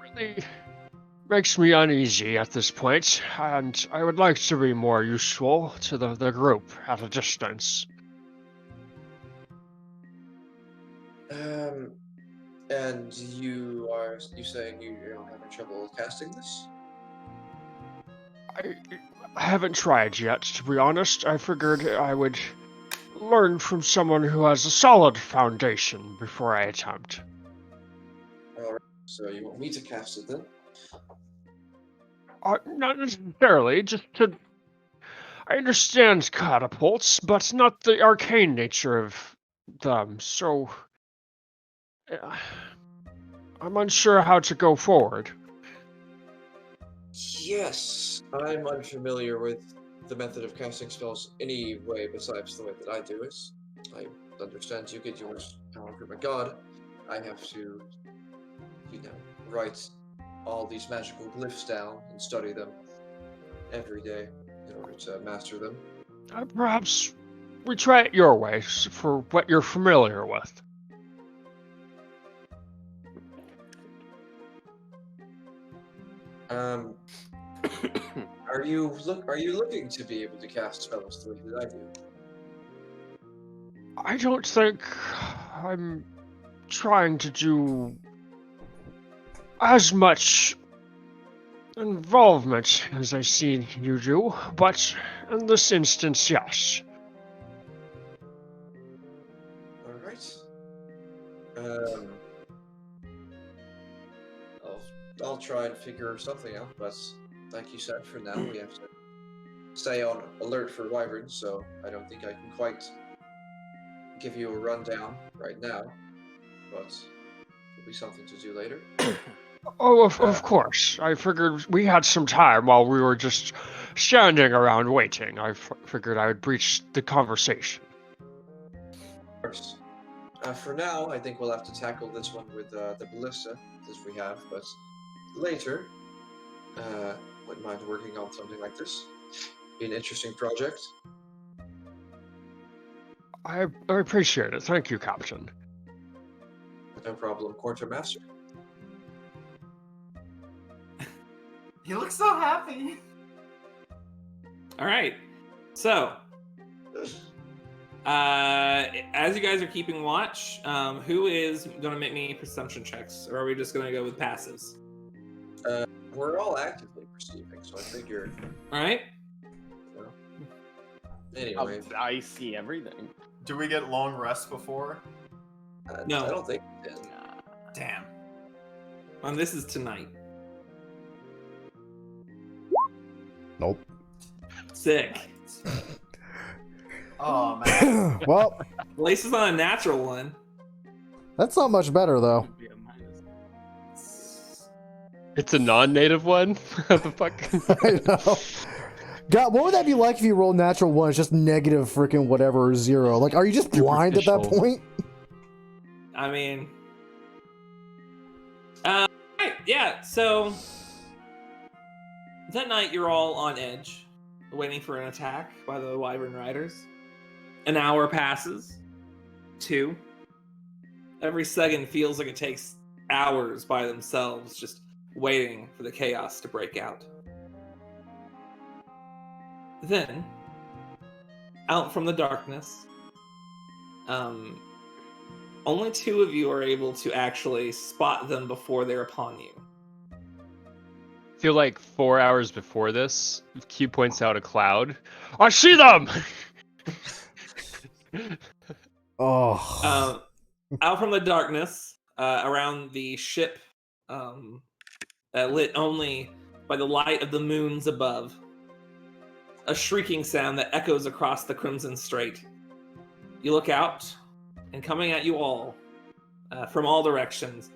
really makes me uneasy at this point, and I would like to be more useful to the group at a distance. And you saying you're having trouble casting this? I haven't tried yet, to be honest. I figured I would learn from someone who has a solid foundation before I attempt. Alright, so you want me to cast it then? Not necessarily, just to... I understand catapults, but not the arcane nature of them, so... I'm unsure how to go forward. Yes, I'm unfamiliar with the method of casting spells any way besides the way that I do it. I understand you get yours power from a god. I have to, write all these magical glyphs down and study them every day in order to master them. Perhaps we try it your way, for what you're familiar with. Are you looking to be able to cast spells the way that I do? I don't think I'm trying to do as much involvement as I see you do, but in this instance, yes. Alright. I'll try and figure something out, but like you said, for now we have to stay on alert for wyverns, so I don't think I can quite give you a rundown right now, but it'll be something to do later. Oh, of course. I figured we had some time while we were just standing around waiting. I figured I would breach the conversation. Of course. For now, I think we'll have to tackle this one with the ballista, as we have, but later, wouldn't mind working on something like this. Be an interesting project. I appreciate it. Thank you, Captain. No problem, Quartermaster. You look so happy. All right. So, as you guys are keeping watch, who is going to make me perception checks, or are we just going to go with passives? We're all actively perceiving, so I figure. All right. Anyway, I see everything. Do we get long rest before? No. I don't think we did. Damn. And this is tonight. Nope. Sick. Oh man. Well, At least it's not a natural one. that's not much better, though. It's a non-native one? What the fuck? I know. God, what would that be like if you roll natural one? It's just negative freaking whatever or 0. Like, are you just blind at that Superficial. point? I mean, right, yeah. So that night, you're all on edge, waiting for an attack by the Wyvern Riders. An hour passes. 2. Every second feels like it takes hours by themselves, just waiting for the chaos to break out. Then, out from the darkness, only 2 of you are able to actually spot them before they're upon you. I feel like 4 hours before this, Q points out a cloud. I see them! Oh. out from the darkness around the ship, lit only by the light of the moons above, a shrieking sound that echoes across the Crimson Strait. You look out, and coming at you all, from all directions,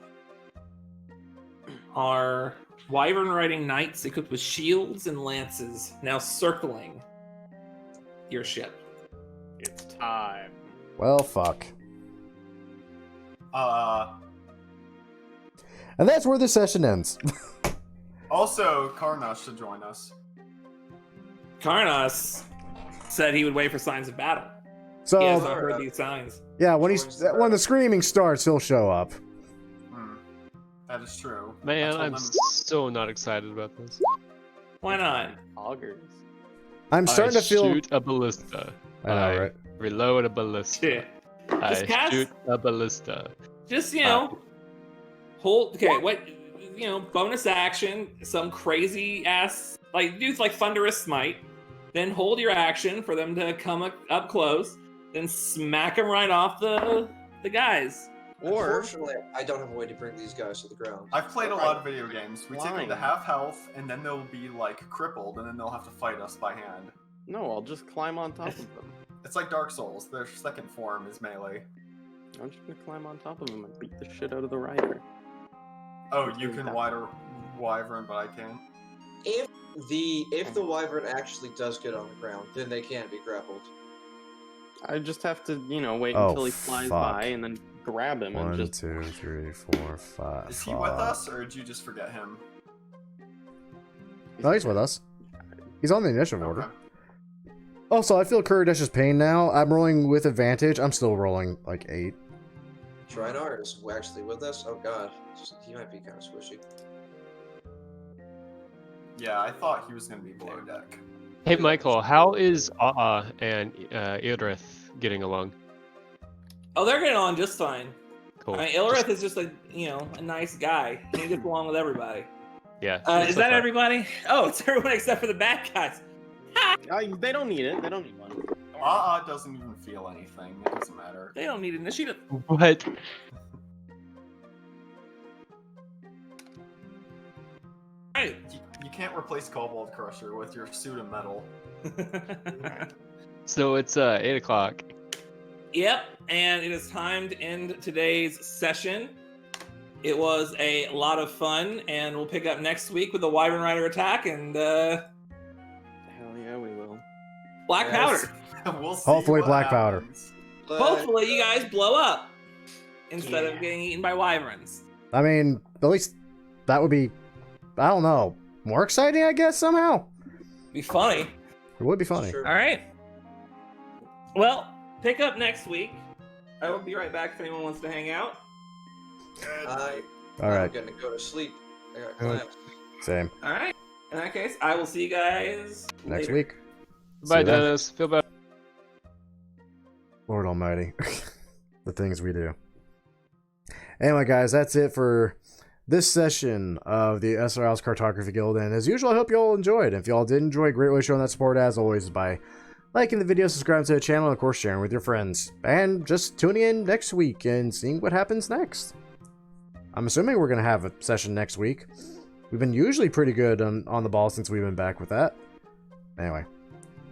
are wyvern riding knights equipped with shields and lances, now circling your ship. It's time. Well, fuck. And that's where this session ends. Also, Karnas should join us. Karnas said he would wait for signs of battle. So He has not heard these signs. yeah, when the screaming starts, he'll show up. That is true. I Man, told I'm them- so not excited about this. Why not? Augers. I'm starting to feel. Shoot a ballista. I know, right? Reload a ballista. Yeah. I Just cast- shoot a ballista. Just, hold. Okay, what? Bonus action, some crazy ass, do like Thunderous Smite, then hold your action for them to come up close, then smack them right off the guys. Or Unfortunately, I don't have a way to bring these guys to the ground. I've played a lot of video games. We take them Flying. to half health, and then they'll be crippled, and then they'll have to fight us by hand. no, I'll just climb on top of them. It's like Dark Souls. Their second form is melee. I'm just gonna climb on top of them and beat the shit out of the rider. Oh, you can wyvern, but I can't. If the wyvern actually does get on the ground, then they can be grappled. I just have to, wait Oh, until he flies fuck. by and then grab him and 1, just 2, 3, 4, 5. Is he with us, or did you just forget him? No, he's with us. He's on the initiative order. Okay. Also, I feel Kuradesh's pain now. I'm rolling with advantage. I'm still rolling 8. Trinar is actually with us. Oh god, he might be kind of squishy. Yeah, I thought he was gonna be below deck. Hey, Michael, how is and Idrith getting along? Oh, they're getting on just fine. Cool. Ilrith is just a nice guy. He gets along with everybody. Yeah. Is that everybody? Oh, it's everyone except for the bad guys. They don't need it. They don't need one. Doesn't even feel anything. It doesn't matter. They don't need initiative. What? Right. You can't replace Cobalt Crusher with your suit of metal. So it's 8 o'clock. Yep, and it is time to end today's session. It was a lot of fun, and we'll pick up next week with the Wyvern Rider attack and Hell yeah, we will. Black Yes. Powder. We'll see. Hopefully what black powder. happens. Hopefully, you guys blow up instead of getting eaten by wyverns. I mean, at least that would be, I don't know, more exciting, I guess, somehow. Be funny. It would be funny. Sure. All right. Well, pick up next week. I will be right back if anyone wants to hang out. All I'm right, gonna go to sleep. I got Good. class. same. All right. In that case, I will see you guys Next later. week. See Bye, you then. Dennis. Feel better. Lord Almighty, the things we do. Anyway, guys, that's it for this session of the SRL's Cartography Guild. And as usual, I hope you all enjoyed. If you all did enjoy, a great way of showing that support, as always, is by liking the video, subscribing to the channel, and of course, sharing with your friends. And just tuning in next week and seeing what happens next. I'm assuming we're going to have a session next week. We've been usually pretty good on the ball since we've been back with that. Anyway,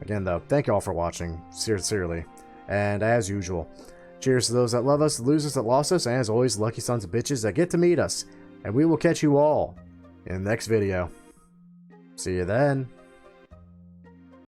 again, though, thank you all for watching, sincerely. And as usual, cheers to those that love us, the losers that lost us, and as always, lucky sons of bitches that get to meet us. And we will catch you all in the next video. See you then.